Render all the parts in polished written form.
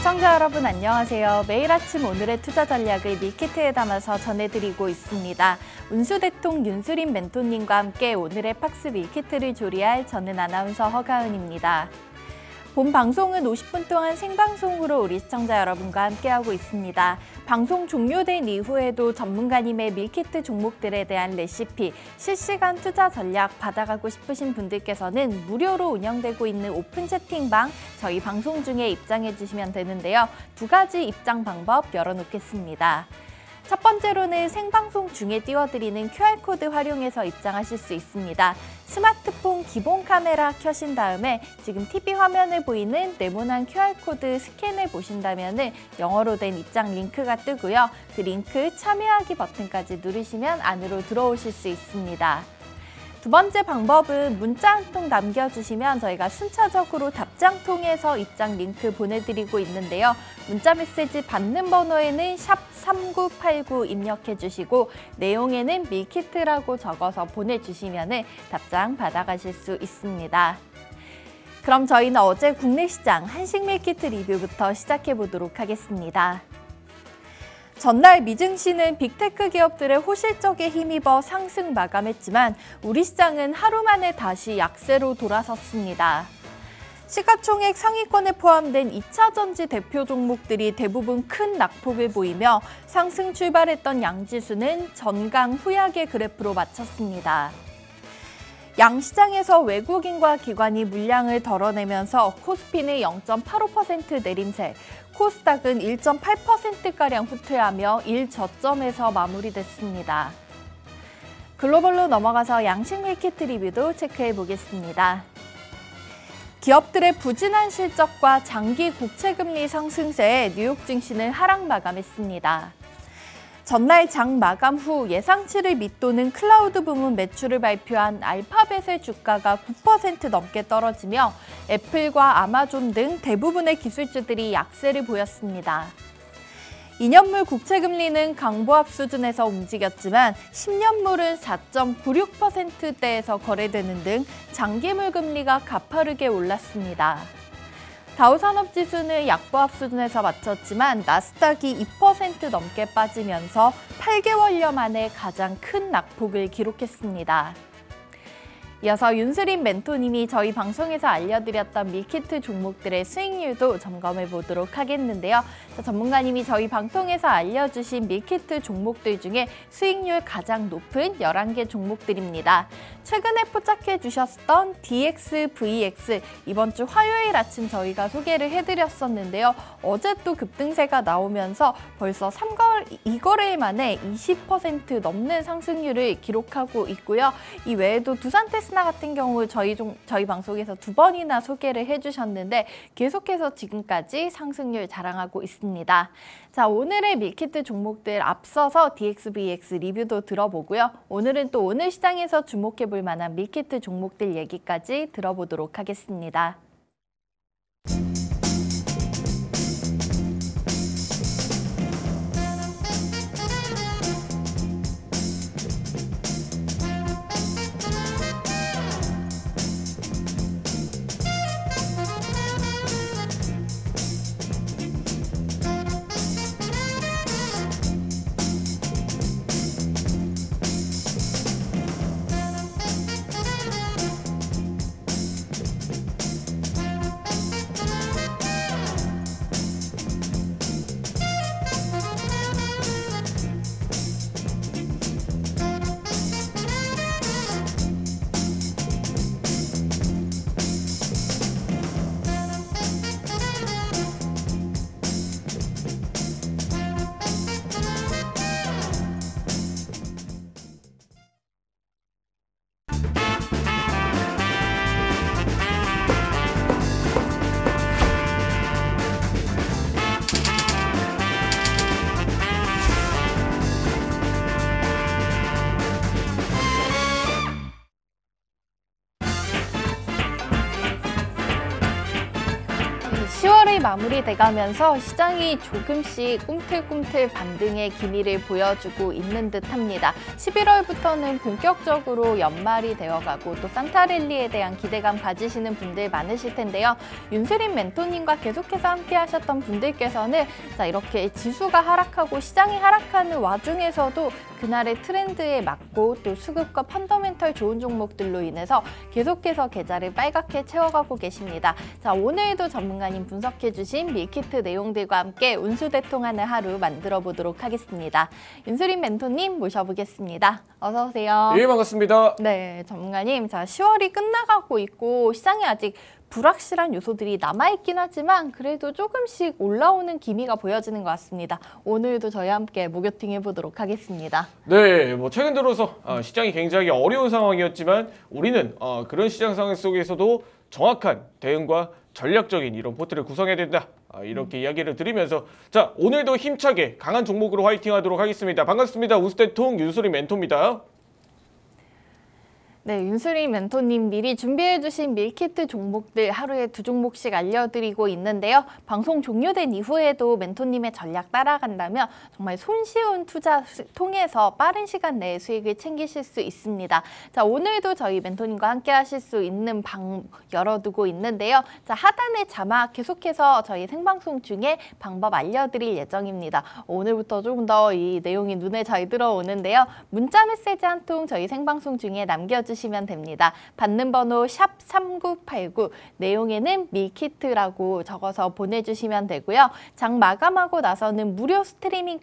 시청자 여러분 안녕하세요. 매일 아침 오늘의 투자 전략을 밀키트에 담아서 전해드리고 있습니다. 운수대통 윤수린 멘토님과 함께 오늘의 팍스 밀키트를 조리할 저는 아나운서 허가은입니다. 본 방송은 50분 동안 생방송으로 우리 시청자 여러분과 함께하고 있습니다. 방송 종료된 이후에도 전문가님의 밀키트 종목들에 대한 레시피, 실시간 투자 전략 받아가고 싶으신 분들께서는 무료로 운영되고 있는 오픈 채팅방 저희 방송 중에 입장해 주시면 되는데요. 두 가지 입장 방법 열어놓겠습니다. 첫 번째로는 생방송 중에 띄워드리는 QR코드 활용해서 입장하실 수 있습니다. 스마트폰 기본 카메라 켜신 다음에 지금 TV 화면에 보이는 네모난 QR코드 스캔해 보신다면 영어로 된 입장 링크가 뜨고요. 그 링크 참여하기 버튼까지 누르시면 안으로 들어오실 수 있습니다. 두 번째 방법은 문자 한 통 남겨주시면 저희가 순차적으로 답장 통해서 입장 링크 보내드리고 있는데요. 문자 메시지 받는 번호에는 샵 3989 입력해 주시고 내용에는 밀키트라고 적어서 보내주시면 답장 받아가실 수 있습니다. 그럼 저희는 어제 국내 시장 한식 밀키트 리뷰부터 시작해 보도록 하겠습니다. 전날 미증시는 빅테크 기업들의 호실적에 힘입어 상승 마감했지만 우리 시장은 하루 만에 다시 약세로 돌아섰습니다. 시가총액 상위권에 포함된 2차 전지 대표 종목들이 대부분 큰 낙폭을 보이며 상승 출발했던 양지수는 전강 후약의 그래프로 마쳤습니다. 양시장에서 외국인과 기관이 물량을 덜어내면서 코스피는 0.85% 내림세, 코스닥은 1.8%가량 후퇴하며 1저점에서 마무리됐습니다. 글로벌로 넘어가서 양식 밀키트 리뷰도 체크해 보겠습니다. 기업들의 부진한 실적과 장기 국채금리 상승세에 뉴욕 증시는 하락 마감했습니다. 전날 장 마감 후 예상치를 밑도는 클라우드 부문 매출을 발표한 알파벳의 주가가 9% 넘게 떨어지며 애플과 아마존 등 대부분의 기술주들이 약세를 보였습니다. 2년물 국채금리는 강보합 수준에서 움직였지만 10년물은 4.96%대에서 거래되는 등 장기물 금리가 가파르게 올랐습니다. 다우산업지수는 약보합 수준에서 마쳤지만 나스닥이 2% 넘게 빠지면서 8개월여 만에 가장 큰 낙폭을 기록했습니다. 이어서 윤수린 멘토님이 저희 방송에서 알려드렸던 밀키트 종목들의 수익률도 점검해 보도록 하겠는데요. 전문가님이 저희 방송에서 알려주신 밀키트 종목들 중에 수익률 가장 높은 11개 종목들입니다. 최근에 포착해 주셨던 DX, VX, 이번 주 화요일 아침 저희가 소개를 해드렸었는데요. 어제 또 급등세가 나오면서 벌써 2거래일 만에 20% 넘는 상승률을 기록하고 있고요. 이 외에도 두산테스나 같은 경우 저희 방송에서 2번이나 소개를 해주셨는데 계속해서 지금까지 상승률 자랑하고 있습니다. 자, 오늘의 밀키트 종목들 앞서서 DX, VX 리뷰도 들어보고요. 오늘은 또 오늘 시장에서 주목해 볼 만한 밀키트 종목들 얘기까지 들어보도록 하겠습니다. 10월이 마무리돼가면서 시장이 조금씩 꿈틀꿈틀 반등의 기미를 보여주고 있는 듯합니다. 11월부터는 본격적으로 연말이 되어가고 또 산타랠리에 대한 기대감 가지시는 분들 많으실 텐데요. 윤수린 멘토님과 계속해서 함께하셨던 분들께서는 이렇게 지수가 하락하고 시장이 하락하는 와중에서도 그날의 트렌드에 맞고 또 수급과 펀더멘털 좋은 종목들로 인해서 계속해서 계좌를 빨갛게 채워가고 계십니다. 자, 오늘도 전문가님 분석해주신 밀키트 내용들과 함께 운수대통하는 하루 만들어 보도록 하겠습니다. 윤수린 멘토님 모셔보겠습니다. 어서 오세요. 예, 반갑습니다. 네, 전문가님. 자, 10월이 끝나가고 있고 시장이 아직 불확실한 요소들이 남아있긴 하지만 그래도 조금씩 올라오는 기미가 보여지는 것 같습니다. 오늘도 저희와 함께 목요팅 해보도록 하겠습니다. 네, 최근 들어서 시장이 굉장히 어려운 상황이었지만 우리는 그런 시장 상황 속에서도 정확한 대응과 전략적인 이런 포트를 구성해야 된다. 이렇게 이야기를 드리면서 자, 오늘도 힘차게 강한 종목으로 화이팅하도록 하겠습니다. 반갑습니다. 우수대통 윤수린 멘토입니다. 네, 윤수린 멘토님 미리 준비해주신 밀키트 종목들 하루에 2종목씩 알려드리고 있는데요. 방송 종료된 이후에도 멘토님의 전략 따라간다면 정말 손쉬운 투자 통해서 빠른 시간 내에 수익을 챙기실 수 있습니다. 자, 오늘도 저희 멘토님과 함께 하실 수 있는 방 열어두고 있는데요. 자, 하단의 자막 계속해서 저희 생방송 중에 방법 알려드릴 예정입니다. 오늘부터 조금 더 이 내용이 눈에 잘 들어오는데요. 문자 메시지 한 통 저희 생방송 중에 남겨주시면 됩니다. 받는 번호 샵 3989, 내용에는 밀키트라고 적어서 보내주시면 되고요. 장 마감하고 나서는 무료 스트리밍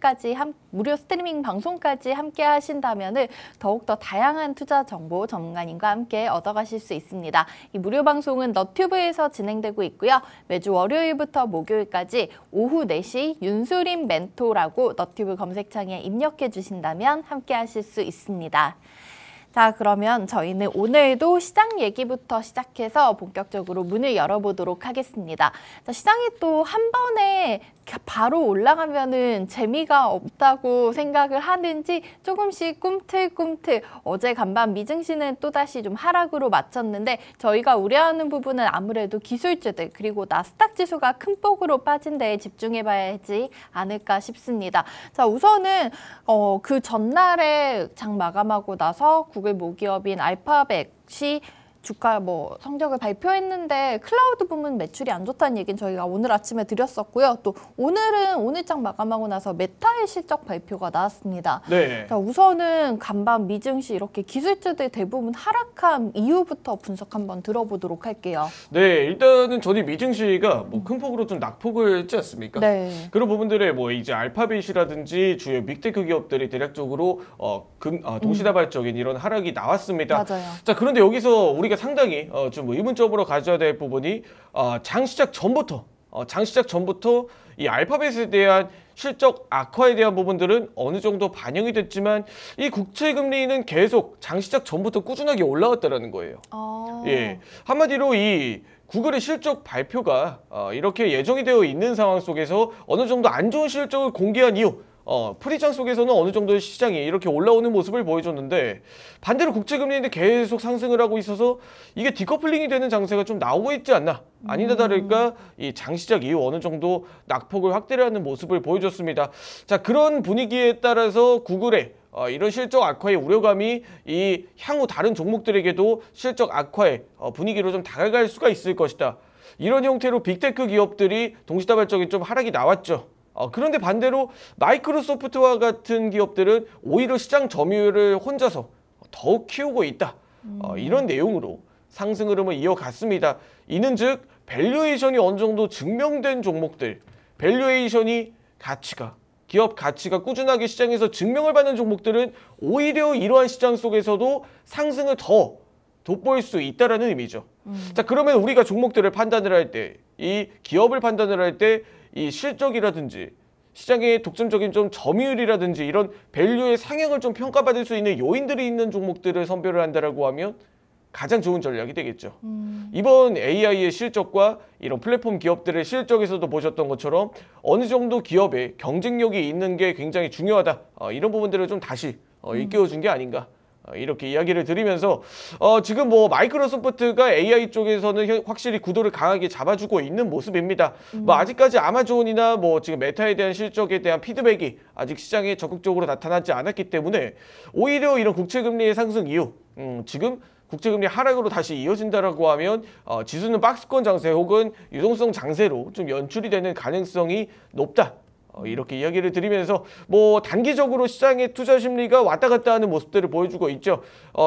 방송까지 함께 하신다면 더욱더 다양한 투자 정보 전문가님과 함께 얻어가실 수 있습니다. 이 무료 방송은 너튜브에서 진행되고 있고요. 매주 월요일부터 목요일까지 오후 4시 윤수린 멘토라고 너튜브 검색창에 입력해 주신다면 함께 하실 수 있습니다. 자, 그러면 저희는 오늘도 시장 얘기부터 시작해서 본격적으로 문을 열어보도록 하겠습니다. 자, 시장이 또 한 번에 바로 올라가면은 재미가 없다고 생각을 하는지 조금씩 꿈틀꿈틀 어제 간밤 미증시는 또다시 좀 하락으로 마쳤는데 저희가 우려하는 부분은 아무래도 기술주들 그리고 나스닥 지수가 큰 폭으로 빠진 데에 집중해봐야 하지 않을까 싶습니다. 자, 우선은 그 전날에 장 마감하고 나서 구글 모기업인 알파벳이 주가 성적을 발표했는데 클라우드 부문 매출이 안 좋다는 얘기는 저희가 오늘 아침에 드렸었고요. 또 오늘은 오늘장 마감하고 나서 메타의 실적 발표가 나왔습니다. 네. 자, 우선은 간밤 미증시 이렇게 기술주들 대부분 하락한 이유부터 분석 한번 들어보도록 할게요. 네, 일단은 저희 미증시가 큰 폭으로 좀 낙폭을 했지 않습니까? 네. 그런 부분들에 이제 알파벳이라든지 주요 빅테크 기업들이 대략적으로 동시다발적인 이런 하락이 나왔습니다. 맞아요. 자, 그런데 여기서 우리가 상당히 좀 의문점으로 가져야 될 부분이 장 시작 전부터 이 알파벳에 대한 실적 악화에 대한 부분들은 어느 정도 반영이 됐지만 이 국채금리는 계속 장 시작 전부터 꾸준하게 올라왔다는 거예요. 예, 한마디로 이 구글의 실적 발표가 이렇게 예정이 되어 있는 상황 속에서 어느 정도 안 좋은 실적을 공개한 이후 프리장 속에서는 어느 정도 시장이 이렇게 올라오는 모습을 보여줬는데 반대로 국채금리인데 계속 상승을 하고 있어서 이게 디커플링이 되는 장세가 좀 나오고 있지 않나. 아니다 다를까 이 장시작 이후 어느 정도 낙폭을 확대를 하는 모습을 보여줬습니다. 자, 그런 분위기에 따라서 구글의 이런 실적 악화의 우려감이 이 향후 다른 종목들에게도 실적 악화의 분위기로 좀 다가갈 수가 있을 것이다. 이런 형태로 빅테크 기업들이 동시다발적인 좀 하락이 나왔죠. 그런데 반대로 마이크로소프트와 같은 기업들은 오히려 시장 점유율을 혼자서 더욱 키우고 있다. 이런 내용으로 상승 흐름을 이어갔습니다. 이는 즉 밸류에이션이 어느 정도 증명된 종목들, 밸류에이션이 기업 가치가 꾸준하게 시장에서 증명을 받는 종목들은 오히려 이러한 시장 속에서도 상승을 더 돋보일 수 있다는 의미죠. 자, 그러면 우리가 종목들을 판단을 할 때, 이 기업을 판단을 할 때 이 실적이라든지 시장의 독점적인 좀 점유율이라든지 이런 밸류의 상향을 좀 평가받을 수 있는 요인들이 있는 종목들을 선별을 한다라고 하면 가장 좋은 전략이 되겠죠. 이번 AI의 실적과 이런 플랫폼 기업들의 실적에서도 보셨던 것처럼 어느 정도 기업의 경쟁력이 있는 게 굉장히 중요하다. 이런 부분들을 좀 다시 일깨워준 게 아닌가. 이렇게 이야기를 드리면서 지금 뭐 마이크로소프트가 AI 쪽에서는 확실히 구도를 강하게 잡아주고 있는 모습입니다. 뭐 아직까지 아마존이나 뭐 지금 메타에 대한 실적에 대한 피드백이 아직 시장에 적극적으로 나타나지 않았기 때문에 오히려 이런 국채금리의 상승 이후 지금 국제금리 하락으로 다시 이어진다라고 하면 지수는 박스권 장세 혹은 유동성 장세로 좀 연출이 되는 가능성이 높다. 이렇게 이야기를 드리면서 뭐 단기적으로 시장의 투자 심리가 왔다 갔다 하는 모습들을 보여주고 있죠.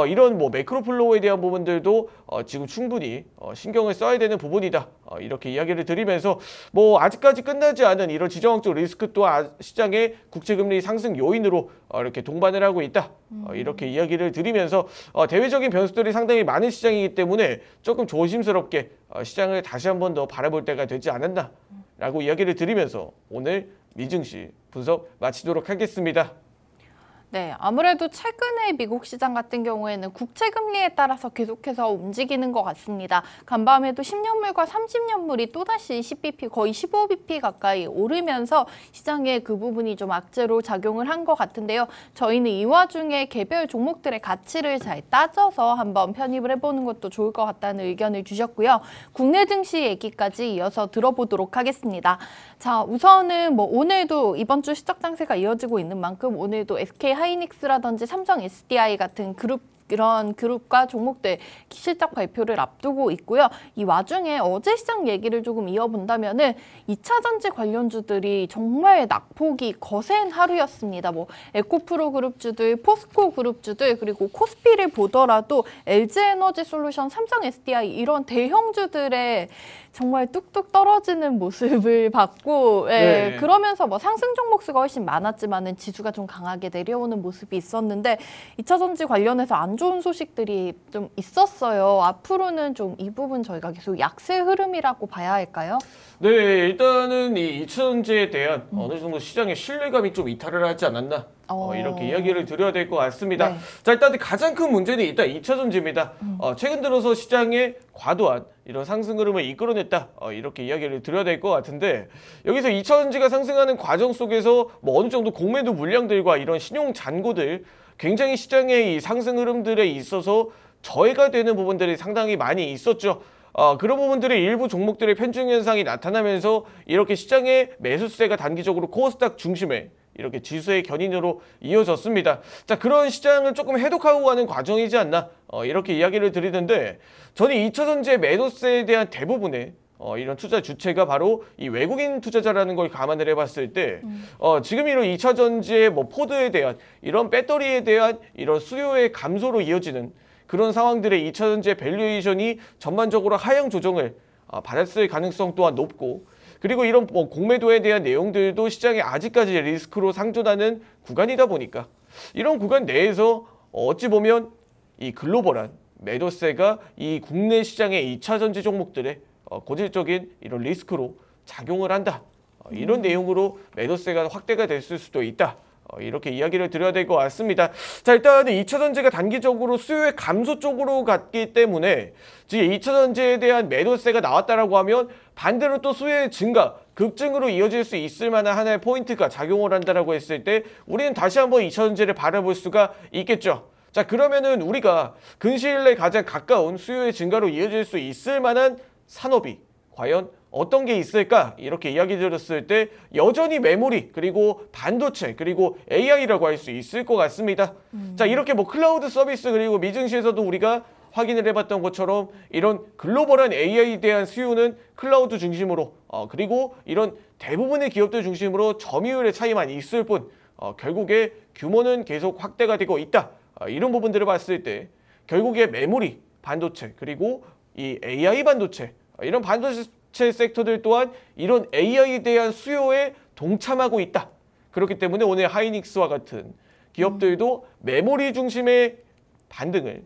이런 뭐 매크로 플로우에 대한 부분들도 지금 충분히 신경을 써야 되는 부분이다. 이렇게 이야기를 드리면서 뭐 아직까지 끝나지 않은 이런 지정학적 리스크 또한 시장의 국채금리 상승 요인으로 이렇게 동반을 하고 있다. 이렇게 이야기를 드리면서 대외적인 변수들이 상당히 많은 시장이기 때문에 조금 조심스럽게 시장을 다시 한 번 더 바라볼 때가 되지 않았나 라고 이야기를 드리면서 오늘 미증시 분석 마치도록 하겠습니다. 네, 아무래도 최근에 미국 시장 같은 경우에는 국채 금리에 따라서 계속해서 움직이는 것 같습니다. 간밤에도 10년물과 30년물이 또다시 10bp, 거의 15bp 가까이 오르면서 시장에 그 부분이 좀 악재로 작용을 한 것 같은데요. 저희는 이 와중에 개별 종목들의 가치를 잘 따져서 한번 편입을 해보는 것도 좋을 것 같다는 의견을 주셨고요. 국내 증시 얘기까지 이어서 들어보도록 하겠습니다. 자, 우선은 뭐 오늘도 이번 주 시적 장세가 이어지고 있는 만큼 오늘도 SK 하이닉스라든지 삼성 SDI 같은 그런 그룹과 종목들 실적 발표를 앞두고 있고요. 이 와중에 어제 시장 얘기를 조금 이어본다면은 2차 전지 관련주들이 정말 낙폭이 거센 하루였습니다. 뭐 에코프로 그룹주들, 포스코 그룹주들, 그리고 코스피를 보더라도 LG에너지솔루션, 삼성 SDI 이런 대형주들의 정말 뚝뚝 떨어지는 모습을 봤고, 예, 네. 그러면서 뭐 상승 종목 수가 훨씬 많았지만은 지수가 좀 강하게 내려오는 모습이 있었는데 2차 전지 관련해서 안 좋은 소식들이 좀 있었어요. 앞으로는 좀 이 부분 저희가 계속 약세 흐름이라고 봐야 할까요? 네, 일단은 이 2차 전지에 대한 어느 정도 시장의 신뢰감이 좀 이탈을 하지 않았나. 이렇게 이야기를 드려야 될 것 같습니다. 네. 자, 일단 가장 큰 문제는 일단 2차 전지입니다. 최근 들어서 시장에 과도한 이런 상승 흐름을 이끌어냈다. 이렇게 이야기를 드려야 될 것 같은데 여기서 2차 전지가 상승하는 과정 속에서 뭐 어느 정도 공매도 물량들과 이런 신용 잔고들 굉장히 시장의 이 상승 흐름들에 있어서 저해가 되는 부분들이 상당히 많이 있었죠. 그런 부분들의 일부 종목들의 편중 현상이 나타나면서 이렇게 시장의 매수세가 단기적으로 코스닥 중심에 이렇게 지수의 견인으로 이어졌습니다. 자, 그런 시장을 조금 해독하고 가는 과정이지 않나 이렇게 이야기를 드리는데 저는 2차 전지의 매도세에 대한 대부분의 이런 투자 주체가 바로 이 외국인 투자자라는 걸 감안을 해봤을 때 지금 이런 2차 전지의 뭐 포드에 대한 이런 배터리에 대한 이런 수요의 감소로 이어지는 그런 상황들의 2차 전지의 밸류에이션이 전반적으로 하향 조정을 받았을 가능성 또한 높고 그리고 이런 뭐 공매도에 대한 내용들도 시장에 아직까지 리스크로 상존하는 구간이다 보니까 이런 구간 내에서 어찌 보면 이 글로벌한 매도세가 이 국내 시장의 2차 전지 종목들의 고질적인 이런 리스크로 작용을 한다. 이런 내용으로 매도세가 확대가 됐을 수도 있다. 이렇게 이야기를 드려야 될 것 같습니다. 자, 일단은 2차 전지가 단기적으로 수요의 감소 쪽으로 갔기 때문에 지금 2차 전지에 대한 매도세가 나왔다라고 하면 반대로 또 수요의 증가, 급증으로 이어질 수 있을 만한 하나의 포인트가 작용을 한다라고 했을 때 우리는 다시 한번 2차 전지를 바라볼 수가 있겠죠. 자, 그러면은 우리가 근시일 내 가장 가까운 수요의 증가로 이어질 수 있을 만한 산업이 과연 어떤 게 있을까? 이렇게 이야기 드렸을 때 여전히 메모리 그리고 반도체 그리고 AI라고 할 수 있을 것 같습니다. 자, 이렇게 뭐 클라우드 서비스 그리고 미증시에서도 우리가 확인을 해봤던 것처럼 이런 글로벌한 AI에 대한 수요는 클라우드 중심으로 그리고 이런 대부분의 기업들 중심으로 점유율의 차이만 있을 뿐 결국에 규모는 계속 확대가 되고 있다. 이런 부분들을 봤을 때 결국에 메모리, 반도체 그리고 이 AI 반도체 이런 반도체 섹터들 또한 이런 AI에 대한 수요에 동참하고 있다. 그렇기 때문에 오늘 하이닉스와 같은 기업들도 메모리 중심의 반등을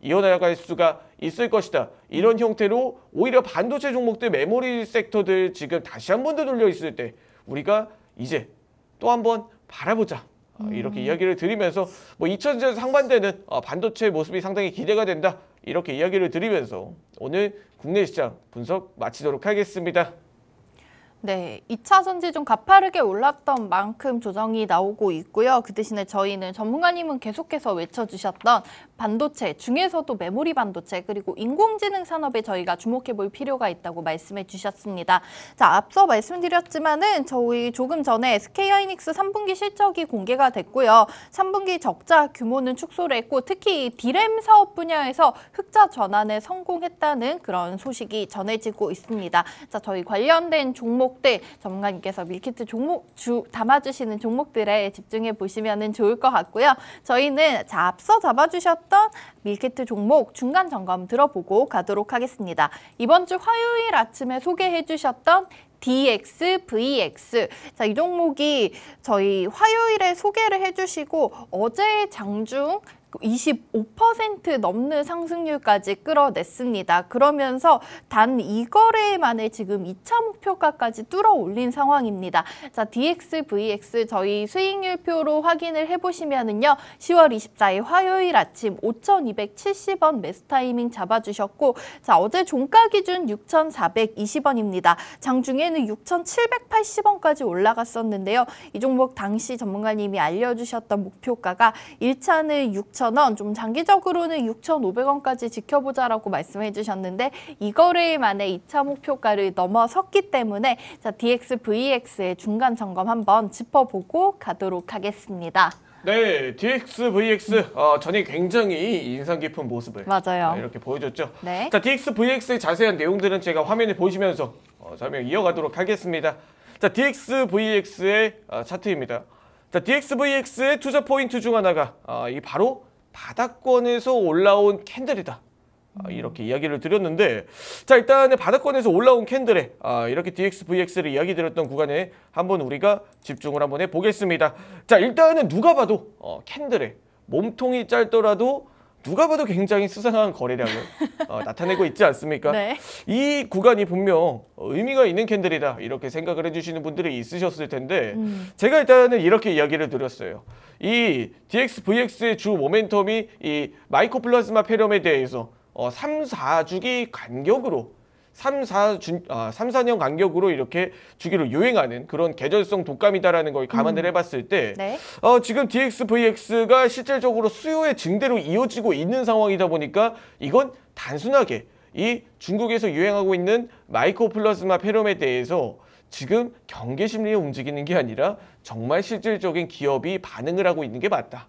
이어나갈 수가 있을 것이다. 이런 형태로 오히려 반도체 종목들 메모리 섹터들 지금 다시 한 번 더 눌려 있을 때 우리가 이제 또 한 번 바라보자. 이렇게 이야기를 드리면서 뭐 2000년 상반되는 반도체 모습이 상당히 기대가 된다. 이렇게 이야기를 드리면서 오늘 국내 시장 분석 마치도록 하겠습니다. 네, 2차 전지 좀 가파르게 올랐던 만큼 조정이 나오고 있고요. 그 대신에 저희는 전문가님은 계속해서 외쳐주셨던 반도체 중에서도 메모리 반도체 그리고 인공지능 산업에 저희가 주목해 볼 필요가 있다고 말씀해 주셨습니다. 자, 앞서 말씀드렸지만은 저희 조금 전에 SK하이닉스 3분기 실적이 공개가 됐고요. 3분기 적자 규모는 축소를 했고 특히 디램 사업 분야에서 흑자 전환에 성공했다는 그런 소식이 전해지고 있습니다. 자, 저희 관련된 종목들 전문가님께서 밀키트 담아주시는 종목들에 집중해 보시면 좋을 것 같고요. 저희는 앞서 잡아주셨던 밀키트 종목 중간 점검 들어보고 가도록 하겠습니다. 이번 주 화요일 아침에 소개해 주셨던 DXVX. 자, 이 종목이 저희 화요일에 소개를 해주시고 어제 장중 25% 넘는 상승률까지 끌어냈습니다. 그러면서 단 2거래 만에 지금 2차 목표가까지 뚫어 올린 상황입니다. 자, DXVX 저희 수익률표로 확인을 해보시면은요. 10월 24일 화요일 아침 5,270원 매수 타이밍 잡아주셨고, 자, 어제 종가 기준 6,420원입니다. 장중에는 6,780원까지 올라갔었는데요. 이 종목 당시 전문가님이 알려주셨던 목표가가 1차는 6,000원, 좀 장기적으로는 6,500원까지 지켜보자라고 말씀해 주셨는데 이 거래일 만에 2차 목표가를 넘어섰기 때문에 자, DXVX의 중간 점검 한번 짚어보고 가도록 하겠습니다. 네, DXVX 전이 굉장히 인상 깊은 모습을 맞아요. 이렇게 보여줬죠. 네. 자, DXVX의 자세한 내용들은 제가 화면에 보시면서 설명 이어가도록 하겠습니다. 자, DXVX의 차트입니다. 자, DXVX의 투자 포인트 중 하나가 이 바로 바닥권에서 올라온 캔들이다. 이렇게 이야기를 드렸는데, 자, 일단은 바닥권에서 올라온 캔들에 이렇게 DXVX를 이야기 드렸던 구간에 한번 우리가 집중을 한번 해보겠습니다. 자, 일단은 누가 봐도 캔들에 몸통이 짧더라도 누가 봐도 굉장히 수상한 거래량을 나타내고 있지 않습니까? 네. 이 구간이 분명 의미가 있는 캔들이다 이렇게 생각을 해주시는 분들이 있으셨을 텐데 제가 일단은 이렇게 이야기를 드렸어요. 이 DXVX의 주 모멘텀이 이 마이코플라즈마 폐렴에 대해서 3, 4주기 간격으로 3, 4년 간격으로 이렇게 주기로 유행하는 그런 계절성 독감이다라는 걸 감안을 해봤을 때 네. 지금 DXVX가 실질적으로 수요의 증대로 이어지고 있는 상황이다 보니까 이건 단순하게 이 중국에서 유행하고 있는 마이코플라즈마 폐렴에 대해서 지금 경계 심리에 움직이는 게 아니라 정말 실질적인 기업이 반응을 하고 있는 게 맞다.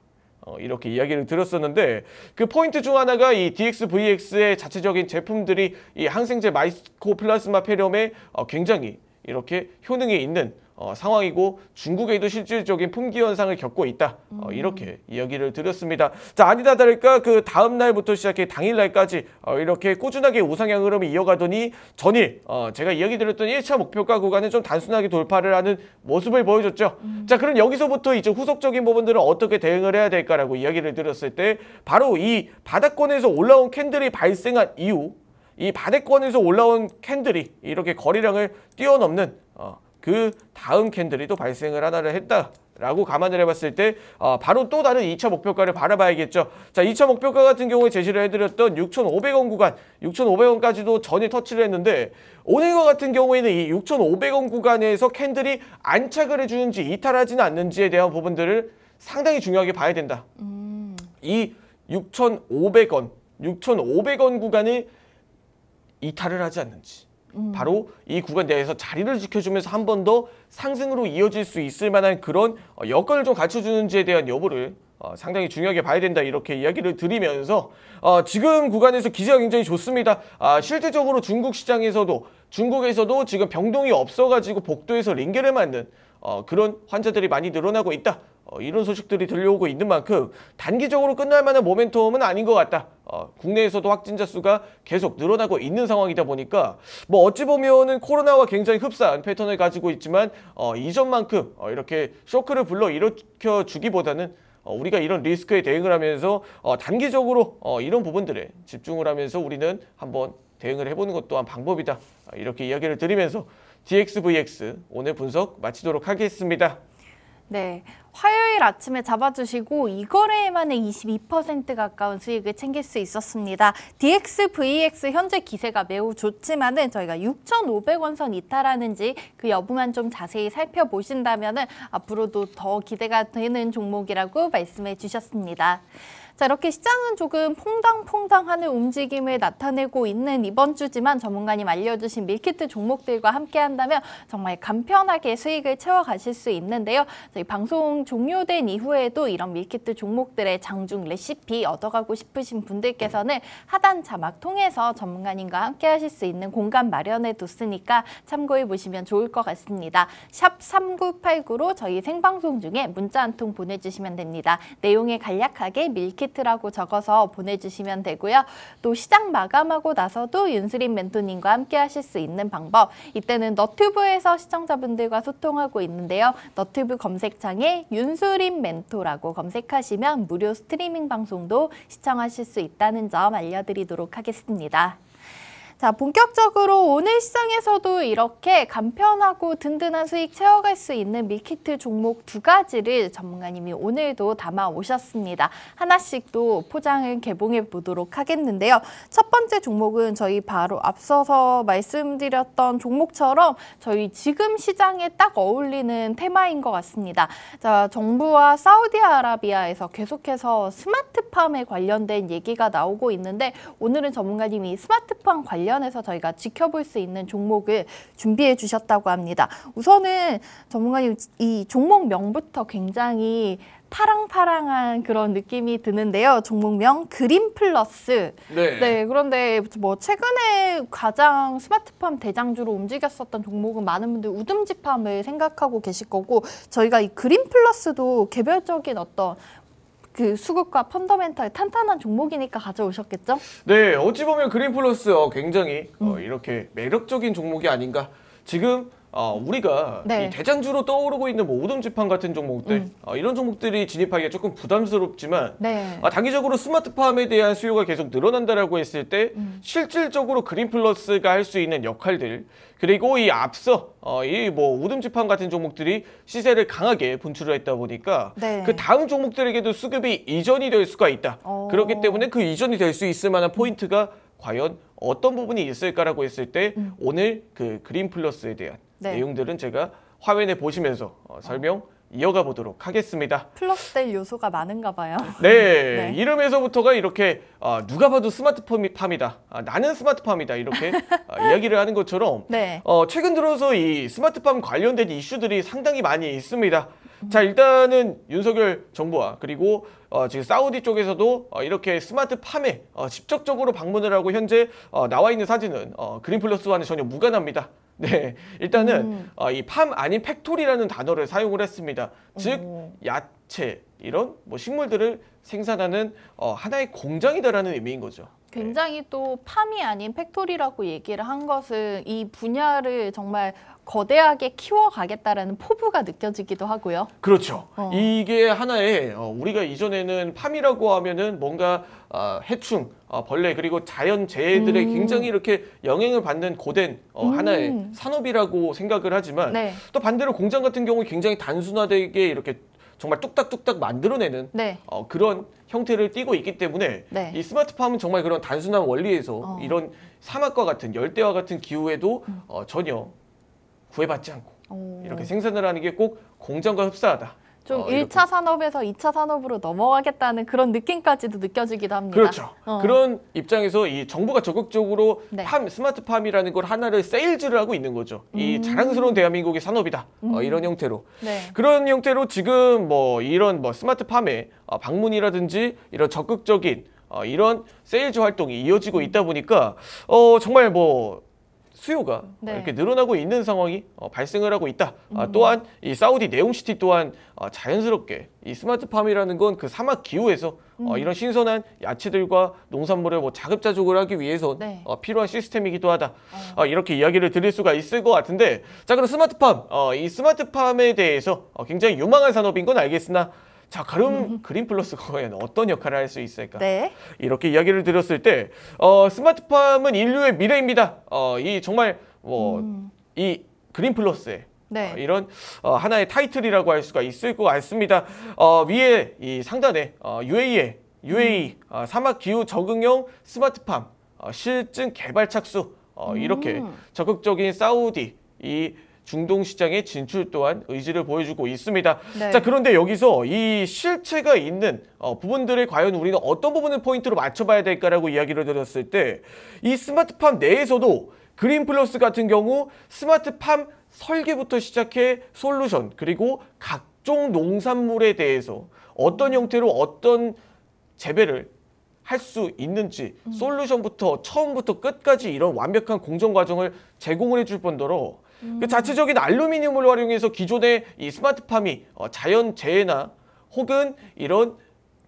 이렇게 이야기를 들었었는데 그 포인트 중 하나가 이 DXVX의 자체적인 제품들이 이 항생제 마이코플라즈마 폐렴에 굉장히 이렇게 효능이 있는 상황이고 중국에도 실질적인 품귀 현상을 겪고 있다. 이렇게 이야기를 드렸습니다. 자, 아니다 다를까 그 다음 날부터 시작해 당일 날까지 이렇게 꾸준하게 우상향 흐름이 이어가더니 전일 제가 이야기 드렸던 1차 목표가 구간은 좀 단순하게 돌파를 하는 모습을 보여줬죠. 자, 그럼 여기서부터 이제 후속적인 부분들은 어떻게 대응을 해야 될까라고 이야기를 드렸을 때 바로 이 바닥권에서 올라온 캔들이 발생한 이후 이 바닥권에서 올라온 캔들이 이렇게 거래량을 뛰어넘는 그 다음 캔들이 또 발생을 하나를 했다라고 감안을 해봤을 때 바로 또 다른 2차 목표가를 바라봐야겠죠. 자, 2차 목표가 같은 경우에 제시를 해드렸던 6,500원 구간, 6,500원까지도 전에 터치를 했는데 오늘과 같은 경우에는 이 6,500원 구간에서 캔들이 안착을 해주는지 이탈하지는 않는지에 대한 부분들을 상당히 중요하게 봐야 된다. 이 6,500원 구간을 이탈을 하지 않는지. 바로 이 구간 내에서 자리를 지켜주면서 한 번 더 상승으로 이어질 수 있을 만한 그런 여건을 좀 갖춰주는지에 대한 여부를 상당히 중요하게 봐야 된다 이렇게 이야기를 드리면서 지금 구간에서 기세가 굉장히 좋습니다. 실질적으로 중국 시장에서도 중국에서도 지금 병동이 없어가지고 복도에서 링겔을 맞는 그런 환자들이 많이 늘어나고 있다. 이런 소식들이 들려오고 있는 만큼 단기적으로 끝날 만한 모멘텀은 아닌 것 같다. 국내에서도 확진자 수가 계속 늘어나고 있는 상황이다 보니까 뭐 어찌 보면은 코로나와 굉장히 흡사한 패턴을 가지고 있지만 이전만큼 이렇게 쇼크를 불러일으켜 주기보다는 우리가 이런 리스크에 대응을 하면서 단기적으로 이런 부분들에 집중을 하면서 우리는 한번 대응을 해보는 것 또한 방법이다. 이렇게 이야기를 드리면서 DXVX 오늘 분석 마치도록 하겠습니다. 네, 화요일 아침에 잡아주시고 이거래만에 22% 가까운 수익을 챙길 수 있었습니다. DX, VX 현재 기세가 매우 좋지만은 저희가 6,500원 선 이탈하는지 그 여부만 좀 자세히 살펴보신다면은 앞으로도 더 기대가 되는 종목이라고 말씀해 주셨습니다. 자, 이렇게 시장은 조금 퐁당퐁당하는 움직임을 나타내고 있는 이번 주지만 전문가님 알려주신 밀키트 종목들과 함께 한다면 정말 간편하게 수익을 채워가실 수 있는데요. 저희 방송 종료된 이후에도 이런 밀키트 종목들의 장중 레시피 얻어가고 싶으신 분들께서는 하단 자막 통해서 전문가님과 함께 하실 수 있는 공간 마련해 뒀으니까 참고해 보시면 좋을 것 같습니다. 샵 3989로 저희 생방송 중에 문자 한 통 보내주시면 됩니다. 내용에 간략하게 밀키트라고 적어서 보내주시면 되고요. 또 시장 마감하고 나서도 윤수린 멘토님과 함께 하실 수 있는 방법, 이때는 너튜브에서 시청자분들과 소통하고 있는데요. 너튜브 검색창에 윤수린 멘토라고 검색하시면 무료 스트리밍 방송도 시청하실 수 있다는 점 알려드리도록 하겠습니다. 자, 본격적으로 오늘 시장에서도 이렇게 간편하고 든든한 수익 채워갈 수 있는 밀키트 종목 두 가지를 전문가님이 오늘도 담아 오셨습니다. 하나씩 또 포장을 개봉해 보도록 하겠는데요. 첫 번째 종목은 저희 바로 앞서서 말씀드렸던 종목처럼 저희 지금 시장에 딱 어울리는 테마인 것 같습니다. 자, 정부와 사우디아라비아에서 계속해서 스마트팜에 관련된 얘기가 나오고 있는데 오늘은 전문가님이 스마트팜 관련해서 저희가 지켜볼 수 있는 종목을 준비해 주셨다고 합니다. 우선은 전문가님 이 종목명부터 굉장히 파랑파랑한 그런 느낌이 드는데요. 종목명 그린플러스. 네, 그런데 뭐 최근에 가장 스마트팜 대장주로 움직였었던 종목은 많은 분들 우듬지팜을 생각하고 계실 거고 저희가 이 그린플러스도 개별적인 어떤 그 수급과 펀더멘털 탄탄한 종목이니까 가져오셨겠죠? 네, 어찌 보면 그린플러스 굉장히 이렇게 매력적인 종목이 아닌가. 지금 우리가 네. 이 대장주로 떠오르고 있는 뭐 우동지판 같은 종목들 이런 종목들이 진입하기가 조금 부담스럽지만 네. 단기적으로 스마트팜에 대한 수요가 계속 늘어난다라고 했을 때 실질적으로 그린플러스가 할 수 있는 역할들 그리고 이 앞서 이 뭐 우듬지판 같은 종목들이 시세를 강하게 분출을 했다 보니까 네. 그 다음 종목들에게도 수급이 이전이 될 수가 있다. 그렇기 때문에 그 이전이 될 수 있을 만한 포인트가 과연 어떤 부분이 있을까라고 했을 때 오늘 그 그린플러스에 대한 네. 내용들은 제가 화면에 보시면서 설명 이어가 보도록 하겠습니다. 플러스 될 요소가 많은가 봐요. 네, 네. 이름에서부터가 이렇게 누가 봐도 스마트팜이다. 나는 스마트팜이다. 이렇게 이야기를 하는 것처럼 네. 최근 들어서 이 스마트팜 관련된 이슈들이 상당히 많이 있습니다. 자, 일단은 윤석열 정부와 그리고 지금 사우디 쪽에서도 이렇게 스마트팜에 직접적으로 방문을 하고 현재 나와 있는 사진은 그린플러스와는 전혀 무관합니다. 네, 일단은 이 팜 아닌 팩토리라는 단어를 사용을 했습니다. 즉 야채 이런 뭐 식물들을 생산하는 하나의 공장이다라는 의미인 거죠. 굉장히 또 팜이 아닌 팩토리라고 얘기를 한 것은 이 분야를 정말 거대하게 키워가겠다라는 포부가 느껴지기도 하고요. 그렇죠. 이게 하나의 우리가 이전에는 팜이라고 하면은 뭔가 해충, 벌레 그리고 자연 재해들에 굉장히 이렇게 영향을 받는 고된 하나의 산업이라고 생각을 하지만 네. 또 반대로 공장 같은 경우는 굉장히 단순화되게 이렇게 정말 뚝딱뚝딱 만들어내는 네. 그런 형태를 띠고 있기 때문에 네. 이 스마트팜은 정말 그런 단순한 원리에서 이런 사막과 같은 열대와 같은 기후에도 전혀 구애받지 않고 이렇게 생산을 하는 게 꼭 공장과 흡사하다. 좀 1차 산업에서 2차 산업으로 넘어가겠다는 그런 느낌까지도 느껴지기도 합니다. 그렇죠. 그런 입장에서 이 정부가 적극적으로 네. 스마트팜이라는 걸 하나를 세일즈를 하고 있는 거죠. 이 자랑스러운 대한민국의 산업이다. 이런 형태로. 네. 그런 형태로 지금 뭐 이런 뭐 스마트팜의 방문이라든지 이런 적극적인 이런 세일즈 활동이 이어지고 있다 보니까 정말 뭐 수요가 네. 이렇게 늘어나고 있는 상황이 발생을 하고 있다. 또한 이 사우디 네옴시티 또한 자연스럽게 이 스마트팜이라는 건 그 사막 기후에서 이런 신선한 야채들과 농산물을 뭐 자급자족을 하기 위해서 네. 필요한 시스템이기도 하다. 이렇게 이야기를 드릴 수가 있을 것 같은데 자, 그럼 스마트팜, 이 스마트팜에 대해서 굉장히 유망한 산업인 건 알겠으나 자, 그럼 그린플러스가 과연 어떤 역할을 할 수 있을까? 네. 이렇게 이야기를 드렸을 때 스마트팜은 인류의 미래입니다. 이 정말 이 그린플러스의 네. 이런 하나의 타이틀이라고 할 수가 있을 것 같습니다. 위에 이 상단에 UAE 사막 기후 적응형 스마트팜 실증 개발 착수 이렇게 적극적인 사우디 이 중동 시장의 진출 또한 의지를 보여주고 있습니다. 네. 자, 그런데 여기서 이 실체가 있는 부분들을 과연 우리는 어떤 부분을 포인트로 맞춰봐야 될까라고 이야기를 드렸을 때 이 스마트팜 내에서도 그린 플러스 같은 경우 스마트팜 설계부터 시작해 솔루션 그리고 각종 농산물에 대해서 어떤 형태로 어떤 재배를 할 수 있는지 솔루션부터 처음부터 끝까지 이런 완벽한 공정 과정을 제공을 해줄 뿐더러 그 자체적인 알루미늄을 활용해서 기존의 이 스마트팜이 자연재해나 혹은 이런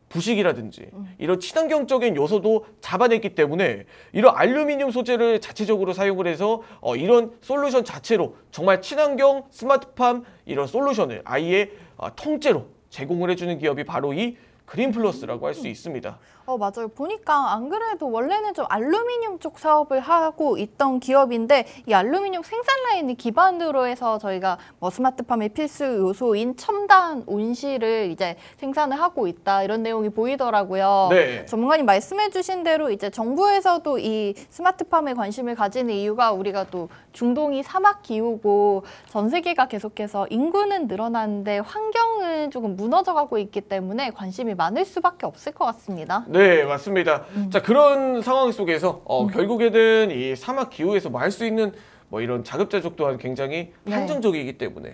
부식이라든지 이런 친환경적인 요소도 잡아냈기 때문에 이런 알루미늄 소재를 자체적으로 사용을 해서 이런 솔루션 자체로 정말 친환경 스마트팜 이런 솔루션을 아예 통째로 제공을 해주는 기업이 바로 이 그린 플러스라고 할 수 있습니다. 맞아요. 보니까 안 그래도 원래는 좀 알루미늄 쪽 사업을 하고 있던 기업인데 이 알루미늄 생산 라인을 기반으로 해서 저희가 뭐 스마트팜의 필수 요소인 첨단 온실을 이제 생산을 하고 있다 이런 내용이 보이더라고요. 네. 전문가님 말씀해주신 대로 이제 정부에서도 이 스마트팜에 관심을 가지는 이유가 우리가 또 중동이 사막 기후고 전 세계가 계속해서 인구는 늘어나는데 환경은 조금 무너져가고 있기 때문에 관심이 많을 수밖에 없을 것 같습니다. 네, 맞습니다. 자, 그런 상황 속에서 결국에는 이 사막 기후에서 뭐 할 수 있는 뭐 이런 자급자족 또한 굉장히 네. 한정적이기 때문에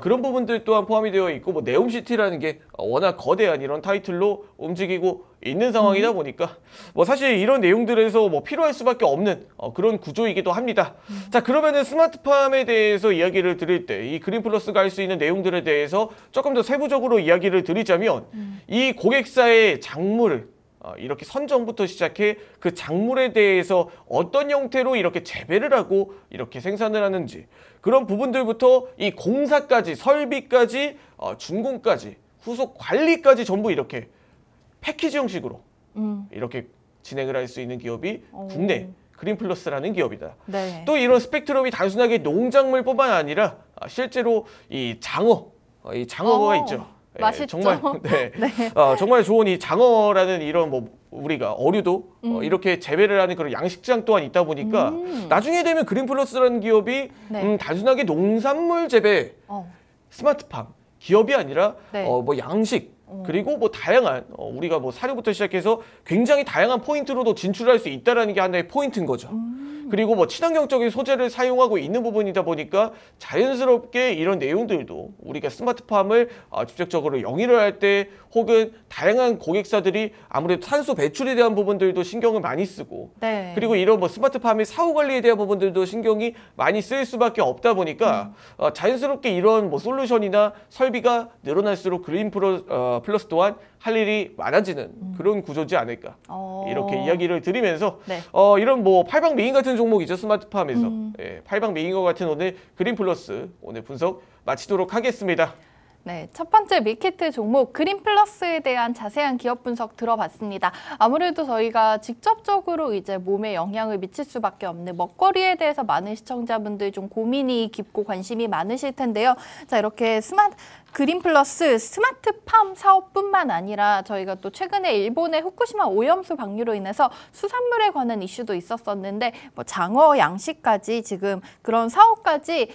그런 부분들 또한 포함이 되어 있고 뭐 네옴시티라는 게 워낙 거대한 이런 타이틀로 움직이고 있는 상황이다 보니까 뭐 사실 이런 내용들에서 뭐 필요할 수밖에 없는 그런 구조이기도 합니다. 자, 그러면은 스마트팜에 대해서 이야기를 드릴 때 이 그린 플러스가 할 수 있는 내용들에 대해서 조금 더 세부적으로 이야기를 드리자면 이 고객사의 작물을 이렇게 선정부터 시작해 그 작물에 대해서 어떤 형태로 이렇게 재배를 하고 이렇게 생산을 하는지 그런 부분들부터 이 공사까지 설비까지 준공까지 후속 관리까지 전부 이렇게 패키지 형식으로 이렇게 진행을 할 수 있는 기업이 국내 그린 플러스라는 기업이다. 네. 또 이런 스펙트럼이 단순하게 농작물뿐만 아니라 실제로 이 장어가 있죠. 맛있죠. 정말 네. 네. 정말 좋은 이 장어라는 이런 뭐 우리가 어류도 이렇게 재배를 하는 그런 양식장 또한 있다 보니까 나중에 되면 그린 플러스라는 기업이 네. 단순하게 농산물 재배 스마트팜 기업이 아니라 네. 뭐 양식 그리고 뭐 다양한 우리가 뭐 사료부터 시작해서 굉장히 다양한 포인트로도 진출할 수 있다라는 게 하나의 포인트인 거죠. 그리고 뭐 친환경적인 소재를 사용하고 있는 부분이다 보니까 자연스럽게 이런 내용들도 우리가 스마트팜을 직접적으로 영위를 할 때 혹은 다양한 고객사들이 아무래도 탄소 배출에 대한 부분들도 신경을 많이 쓰고 네. 그리고 이런 뭐 스마트팜의 사후 관리에 대한 부분들도 신경이 많이 쓰일 수밖에 없다 보니까 자연스럽게 이런 뭐 솔루션이나 설비가 늘어날수록 그린 플러스 또한 할 일이 많아지는 그런 구조지 않을까 이렇게 이야기를 드리면서 네. 이런 뭐 팔방미인 같은 종목이죠 스마트팜에서 예, 팔방미인과 같은 오늘 그린 플러스 오늘 분석 마치도록 하겠습니다. 네, 첫 번째 밀키트 종목 그린 플러스에 대한 자세한 기업 분석 들어봤습니다. 아무래도 저희가 직접적으로 이제 몸에 영향을 미칠 수밖에 없는 먹거리에 대해서 많은 시청자분들 좀 고민이 깊고 관심이 많으실 텐데요. 자, 이렇게 그린 플러스 스마트팜 사업뿐만 아니라 저희가 또 최근에 일본의 후쿠시마 오염수 방류로 인해서 수산물에 관한 이슈도 있었었는데 뭐 장어 양식까지 지금 그런 사업까지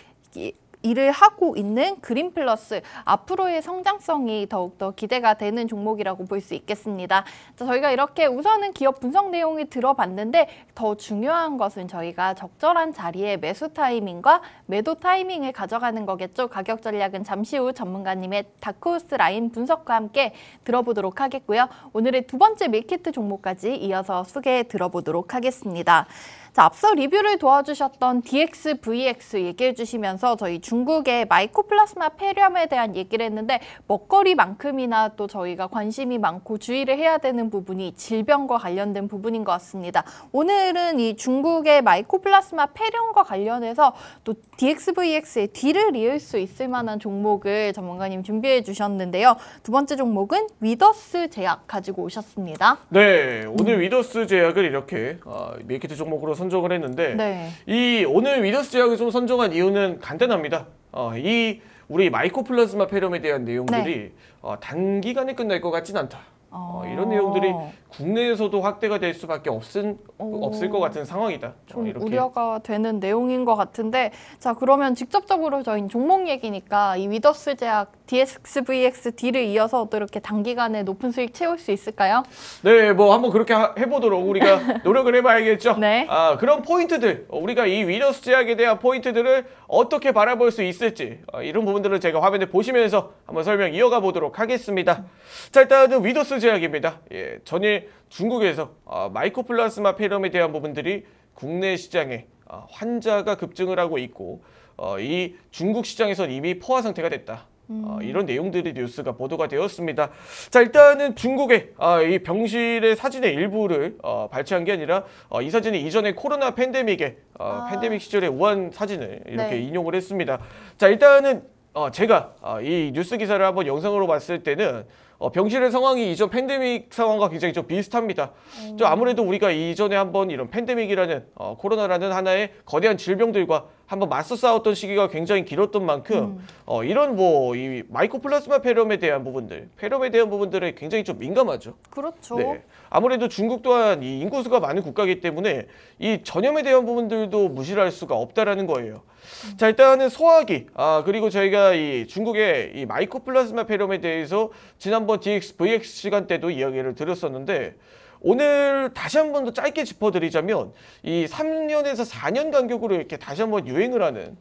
일을 하고 있는 그린 플러스 앞으로의 성장성이 더욱더 기대가 되는 종목이라고 볼 수 있겠습니다. 자, 저희가 이렇게 우선은 기업 분석 내용을 들어봤는데 더 중요한 것은 저희가 적절한 자리에 매수 타이밍과 매도 타이밍을 가져가는 거겠죠. 가격 전략은 잠시 후 전문가님의 다크호스 라인 분석과 함께 들어보도록 하겠고요. 오늘의 두 번째 밀키트 종목까지 이어서 소개해 들어보도록 하겠습니다. 자, 앞서 리뷰를 도와주셨던 DX, VX 얘기해 주시면서 저희 중국의 마이코플라스마 폐렴에 대한 얘기를 했는데 먹거리만큼이나 또 저희가 관심이 많고 주의를 해야 되는 부분이 질병과 관련된 부분인 것 같습니다. 오늘은 이 중국의 마이코플라스마 폐렴과 관련해서 또 DX, VX의 뒤를 이을 수 있을 만한 종목을 전문가님 준비해 주셨는데요. 두 번째 종목은 위더스 제약 가지고 오셨습니다. 네, 오늘 위더스 제약을 이렇게 밀키트 종목으로 선정을 했는데 네. 이 오늘 위더스 제약을 좀 선정한 이유는 간단합니다. 이 우리 마이코플라즈마 폐렴에 대한 내용들이 단기간에 끝날 것 같진 않다. 이런 내용들이 국내에서도 확대가 될 수밖에 없을 것 같은 상황이다. 좀 이렇게. 우려가 되는 내용인 것 같은데, 자 그러면 직접적으로 저희 종목 얘기니까 이 위더스 제약 DXVXD를 이어서 또 이렇게 단기간에 높은 수익 채울 수 있을까요? 네, 뭐 한번 그렇게 해보도록 우리가 노력을 해봐야겠죠. 네. 그런 포인트들, 우리가 이 위더스 제약에 대한 포인트들을 어떻게 바라볼 수 있을지 이런 부분들을 제가 화면에 보시면서 한번 설명 이어가 보도록 하겠습니다. 자, 일단은 위더스 제약입니다. 예, 전일 중국에서 마이코플라즈마 폐렴에 대한 부분들이 국내 시장에 환자가 급증을 하고 있고 이 중국 시장에선 이미 포화 상태가 됐다. 이런 내용들이 뉴스가 보도가 되었습니다. 자, 일단은 중국의 이 병실의 사진의 일부를 발췌한 게 아니라 이 사진이 이전에 코로나 팬데믹의 팬데믹 시절의 우한 사진을 이렇게 인용을 했습니다. 자, 일단은 제가 이 뉴스 기사를 한번 영상으로 봤을 때는 병실의 상황이 이전 팬데믹 상황과 굉장히 좀 비슷합니다. 좀 아무래도 우리가 이전에 한번 이런 팬데믹이라는 코로나라는 하나의 거대한 질병들과 한번 맞서 싸웠던 시기가 굉장히 길었던 만큼 이런 뭐 이 마이코플라즈마 폐렴에 대한 부분들에 굉장히 좀 민감하죠. 그렇죠. 네. 아무래도 중국 또한 이 인구수가 많은 국가이기 때문에 이 전염에 대한 부분들도 무시를 할 수가 없다라는 거예요. 자, 일단은 소화기 그리고 저희가 이 중국의 이 마이코플라즈마 폐렴에 대해서 지난번 DXVX 시간 때도 이야기를 드렸었는데 오늘 다시 한 번 더 짧게 짚어드리자면 이 3년에서 4년 간격으로 이렇게 다시 한번 유행을 하는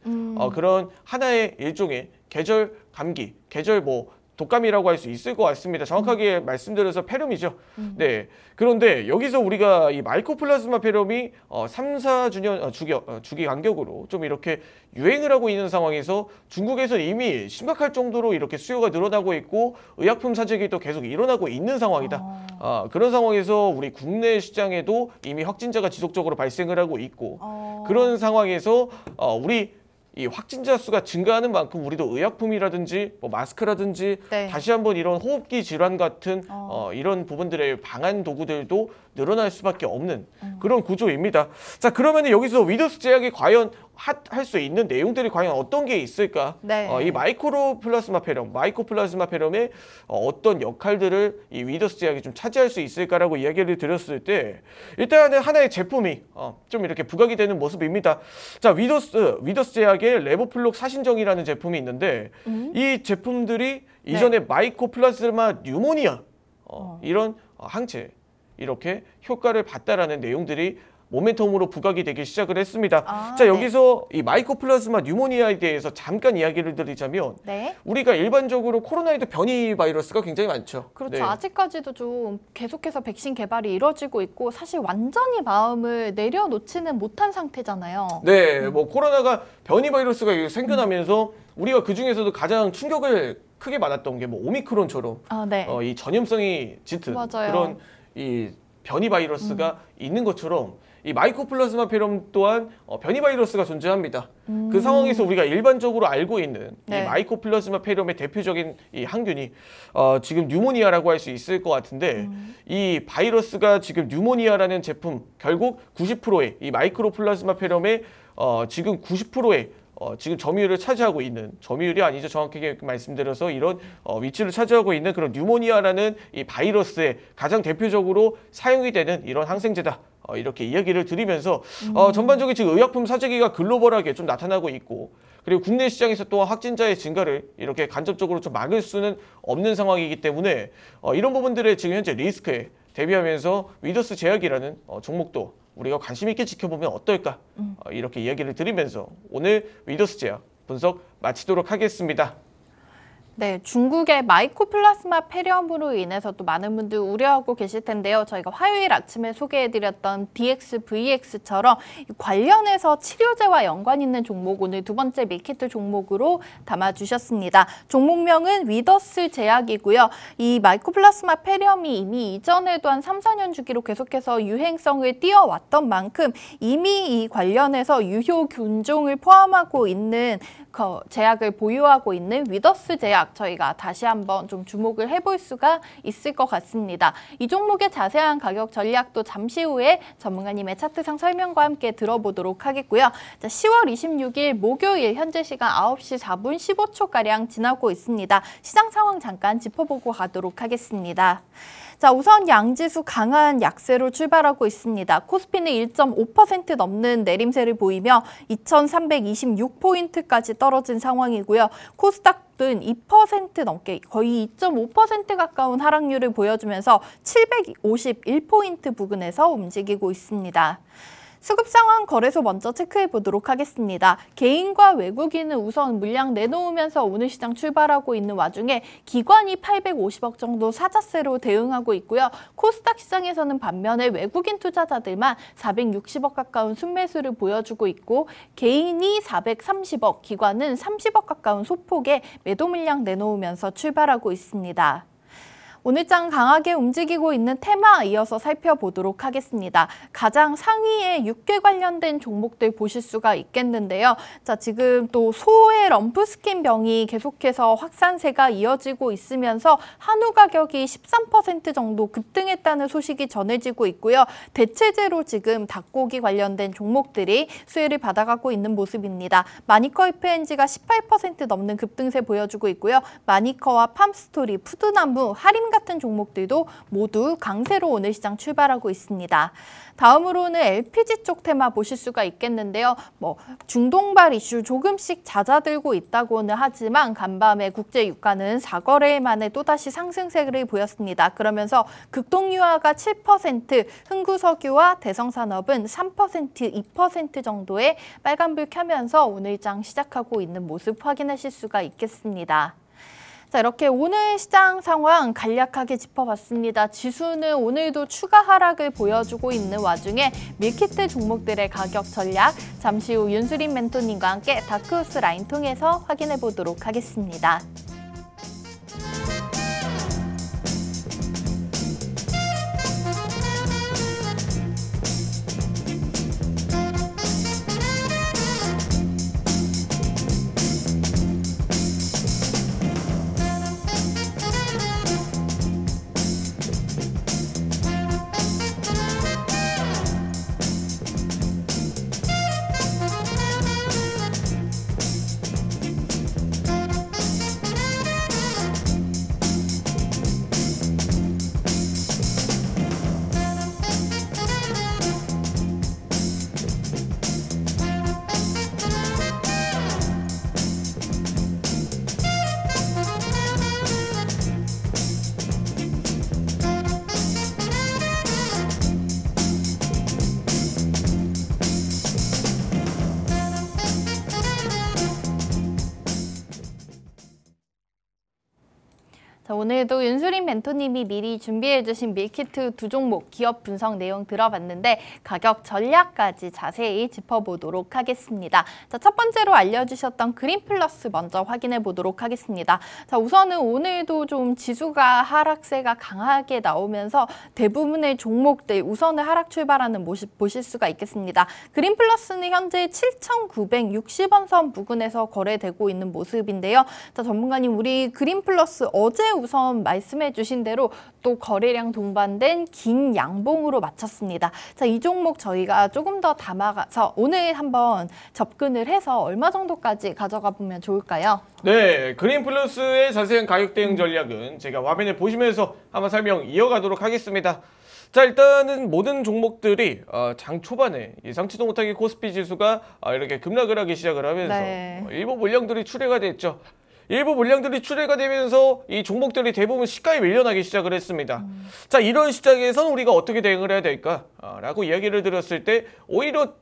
그런 하나의 일종의 계절 감기, 계절 뭐 독감이라고 할 수 있을 것 같습니다. 정확하게 말씀드려서 폐렴이죠. 네. 그런데 여기서 우리가 이 마이코플라즈마 폐렴이 3, 4주년 주기 간격으로 좀 이렇게 유행을 하고 있는 상황에서 중국에서 이미 심각할 정도로 이렇게 수요가 늘어나고 있고 의약품 사재기 또 계속 일어나고 있는 상황이다. 그런 상황에서 우리 국내 시장에도 이미 확진자가 지속적으로 발생을 하고 있고 그런 상황에서 우리 이 확진자 수가 증가하는 만큼 우리도 의약품이라든지 뭐 마스크라든지 다시 한번 이런 호흡기 질환 같은 이런 부분들의 방한 도구들도 늘어날 수밖에 없는 그런 구조입니다. 자, 그러면 여기서 위더스 제약이 과연 할 수 있는 내용들이 과연 어떤 게 있을까? 이 마이코플라즈마 폐렴의 어떤 역할들을 이 위더스 제약이 좀 차지할 수 있을까라고 이야기를 드렸을 때 일단은 하나의 제품이 좀 이렇게 부각이 되는 모습입니다. 자, 위더스 제약의 레보플록 사신정이라는 제품이 있는데 이 제품들이 이전에 마이코플라즈마 뉴모니아 이런 항체 이렇게 효과를 봤다라는 내용들이 모멘텀으로 부각이 되기 시작을 했습니다. 자, 여기서 이 마이코플라즈마 뉴모니아에 대해서 잠깐 이야기를 드리자면 우리가 일반적으로 코로나19 변이 바이러스가 굉장히 많죠. 그렇죠. 아직까지도 좀 계속해서 백신 개발이 이루어지고 있고 사실 완전히 마음을 내려놓지는 못한 상태잖아요. 네, 뭐 코로나가 변이 바이러스가 생겨나면서 우리가 그 중에서도 가장 충격을 크게 받았던 게 뭐 오미크론처럼 이 전염성이 짙은 그런 이 변이 바이러스가 있는 것처럼 이 마이코플라즈마 폐렴 또한 변이 바이러스가 존재합니다. 그 상황에서 우리가 일반적으로 알고 있는 이 마이코플라즈마 폐렴의 대표적인 이 항균이 지금 뉴모니아라고 할 수 있을 것 같은데 이 바이러스가 지금 뉴모니아라는 제품 결국 90%의 이 마이크로플라즈마 폐렴의 지금 90%의 지금 점유율을 차지하고 있는 점유율이 아니죠. 정확하게 말씀드려서 이런 위치를 차지하고 있는 그런 뉴모니아라는 이 바이러스의 가장 대표적으로 사용이 되는 이런 항생제다. 이렇게 이야기를 드리면서 전반적인 지금 의약품 사재기가 글로벌하게 좀 나타나고 있고 그리고 국내 시장에서 또한 확진자의 증가를 이렇게 간접적으로 좀 막을 수는 없는 상황이기 때문에 이런 부분들의 지금 현재 리스크에 대비하면서 위더스 제약이라는 종목도 우리가 관심 있게 지켜보면 어떨까 이렇게 이야기를 드리면서 오늘 위더스 제약 분석 마치도록 하겠습니다. 네, 중국의 마이코플라즈마 폐렴으로 인해서 또 많은 분들 우려하고 계실 텐데요. 저희가 화요일 아침에 소개해드렸던 DXVX처럼 관련해서 치료제와 연관 있는 종목 오늘 두 번째 밀키트 종목으로 담아주셨습니다. 종목명은 위더스 제약이고요. 이 마이코플라즈마 폐렴이 이미 이전에도 한 3, 4년 주기로 계속해서 유행성을 띄워왔던 만큼 이미 이 관련해서 유효 균종을 포함하고 있는 제약을 보유하고 있는 위더스 제약 전략 저희가 다시 한번 좀 주목을 해볼 수가 있을 것 같습니다. 이 종목의 자세한 가격 전략도 잠시 후에 전문가님의 차트상 설명과 함께 들어보도록 하겠고요. 자, 10월 26일 목요일 현재 시간 9시 4분 15초가량 지나고 있습니다. 시장 상황 잠깐 짚어보고 가도록 하겠습니다. 자, 우선 양지수 강한 약세로 출발하고 있습니다. 코스피는 1.5% 넘는 내림세를 보이며 2,326포인트까지 떨어진 상황이고요. 코스닥은 2% 넘게 거의 2.5% 가까운 하락률을 보여주면서 751포인트 부근에서 움직이고 있습니다. 수급 상황 거래소 먼저 체크해 보도록 하겠습니다. 개인과 외국인은 우선 물량 내놓으면서 오늘 시장 출발하고 있는 와중에 기관이 850억 정도 사자세로 대응하고 있고요. 코스닥 시장에서는 반면에 외국인 투자자들만 460억 가까운 순매수를 보여주고 있고 개인이 430억, 기관은 30억 가까운 소폭의 매도 물량 내놓으면서 출발하고 있습니다. 오늘 장 강하게 움직이고 있는 테마 이어서 살펴보도록 하겠습니다. 가장 상위에 육괴 관련된 종목들 보실 수가 있겠는데요. 자, 지금 또 소의 럼프 스킨 병이 계속해서 확산세가 이어지고 있으면서 한우 가격이 13% 정도 급등했다는 소식이 전해지고 있고요. 대체제로 지금 닭고기 관련된 종목들이 수혜를 받아가고 있는 모습입니다. 마니커 FNG가 18% 넘는 급등세 보여주고 있고요. 마니커와 팜스토리, 푸드나무, 하림 같은 종목들도 모두 강세로 오늘 시장 출발하고 있습니다. 다음으로는 LPG 쪽 테마 보실 수가 있겠는데요. 중동발 이슈 조금씩 잦아들고 있다고는 하지만 간밤에 국제 유가는 4거래일 만에 또다시 상승세를 보였습니다. 그러면서 극동유화가 7%, 흥구석유와 대성산업은 3%, 2% 정도의 빨간불 켜면서 오늘 장 시작하고 있는 모습 확인하실 수가 있겠습니다. 자, 이렇게 오늘 시장 상황 간략하게 짚어봤습니다. 지수는 오늘도 추가 하락을 보여주고 있는 와중에 밀키트 종목들의 가격 전략 잠시 후 윤수린 멘토님과 함께 다크호스 라인 통해서 확인해 보도록 하겠습니다. 자, 오늘도 윤수린 멘토님이 미리 준비해주신 밀키트 두 종목 기업 분석 내용 들어봤는데 가격 전략까지 자세히 짚어보도록 하겠습니다. 자, 첫 번째로 알려주셨던 그린플러스 먼저 확인해 보도록 하겠습니다. 자, 우선은 오늘도 좀 지수가 하락세가 강하게 나오면서 대부분의 종목들 우선은 하락 출발하는 모습 보실 수가 있겠습니다. 그린플러스는 현재 7,960원 선 부근에서 거래되고 있는 모습인데요. 자, 전문가님, 우리 그린플러스 어제 우선 말씀해 주신 대로 또 거래량 동반된 긴 양봉으로 마쳤습니다. 자, 이 종목 저희가 조금 더 담아가서 오늘 한번 접근을 해서 얼마 정도까지 가져가 보면 좋을까요? 네, 그린플러스의 자세한 가격 대응 전략은 제가 화면을 보시면서 한번 설명 이어가도록 하겠습니다. 자, 일단은 모든 종목들이 장 초반에 예상치도 못하게 코스피 지수가 이렇게 급락을 하기 시작을 하면서 일부 물량들이 출회가 됐죠. 일부 물량들이 출회가 되면서 이 종목들이 대부분 시가에 밀려나기 시작을 했습니다. 자, 이런 시장에서는 우리가 어떻게 대응을 해야 될까? 라고 이야기를 드렸을 때 오히려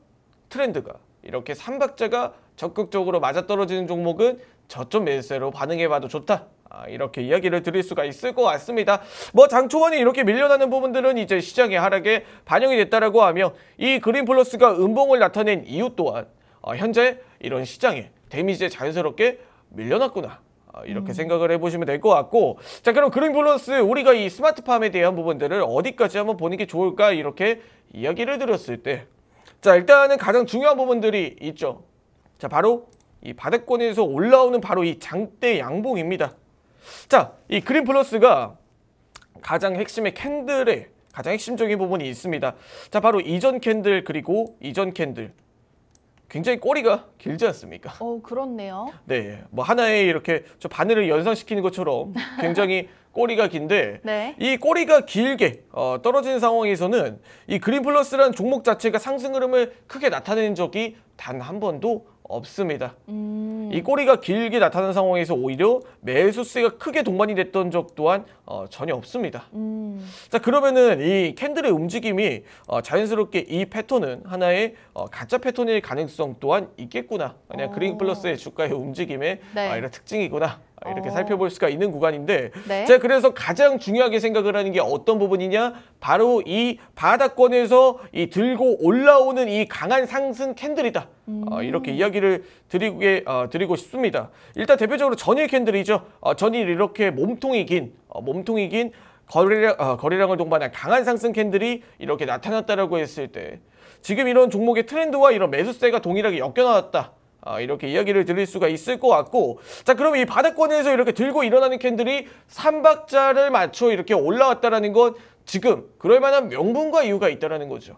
트렌드가 이렇게 삼박자가 적극적으로 맞아떨어지는 종목은 저점 매수세로 반응해봐도 좋다. 이렇게 이야기를 드릴 수가 있을 것 같습니다. 뭐 장초반에 이렇게 밀려나는 부분들은 이제 시장의 하락에 반영이 됐다라고 하며 이 그린플러스가 음봉을 나타낸 이유 또한 현재 이런 시장에 데미지에 자연스럽게 밀려났구나. 이렇게 생각을 해보시면 될 것 같고, 자, 그럼 그린플러스 우리가 이 스마트팜에 대한 부분들을 어디까지 한번 보는 게 좋을까 이렇게 이야기를 드렸을 때, 자, 일단은 가장 중요한 부분들이 있죠. 자, 바로 이 바닥권에서 올라오는 바로 이 장대 양봉입니다. 자, 이 그린 플러스가 가장 핵심의 캔들의 가장 핵심적인 부분이 있습니다. 자, 바로 이전 캔들 그리고 이전 캔들. 굉장히 꼬리가 길지 않습니까? 그렇네요. 네, 뭐 하나에 이렇게 저 바늘을 연상시키는 것처럼 굉장히 꼬리가 긴데 네. 이 꼬리가 길게 떨어지는 상황에서는 이 그린 플러스라는 종목 자체가 상승 흐름을 크게 나타낸 적이 단 한 번도 없습니다. 이 꼬리가 길게 나타난 상황에서 오히려 매수세가 크게 동반이 됐던 적 또한 전혀 없습니다. 자, 그러면은 이 캔들의 움직임이 자연스럽게 이 패턴은 하나의 가짜 패턴일 가능성 또한 있겠구나. 그냥 그린 플러스의 주가의 움직임의 네. 이런 특징이구나. 이렇게 살펴볼 수가 있는 구간인데 네. 제가 그래서 가장 중요하게 생각을 하는 게 어떤 부분이냐, 바로 이 바닥권에서 이 들고 올라오는 이 강한 상승 캔들이다. 이렇게 이야기를 드리고 싶습니다. 일단 대표적으로 전일 캔들이죠. 전일 이렇게 몸통이 긴 거래량을 동반한 강한 상승 캔들이 이렇게 나타났다라고 했을 때 지금 이런 종목의 트렌드와 이런 매수세가 동일하게 엮여나왔다. 이렇게 이야기를 드릴 수가 있을 것 같고, 자, 그러면 이 바닥권에서 이렇게 들고 일어나는 캔들이 3박자를 맞춰 이렇게 올라왔다라는 건 지금 그럴 만한 명분과 이유가 있다라는 거죠.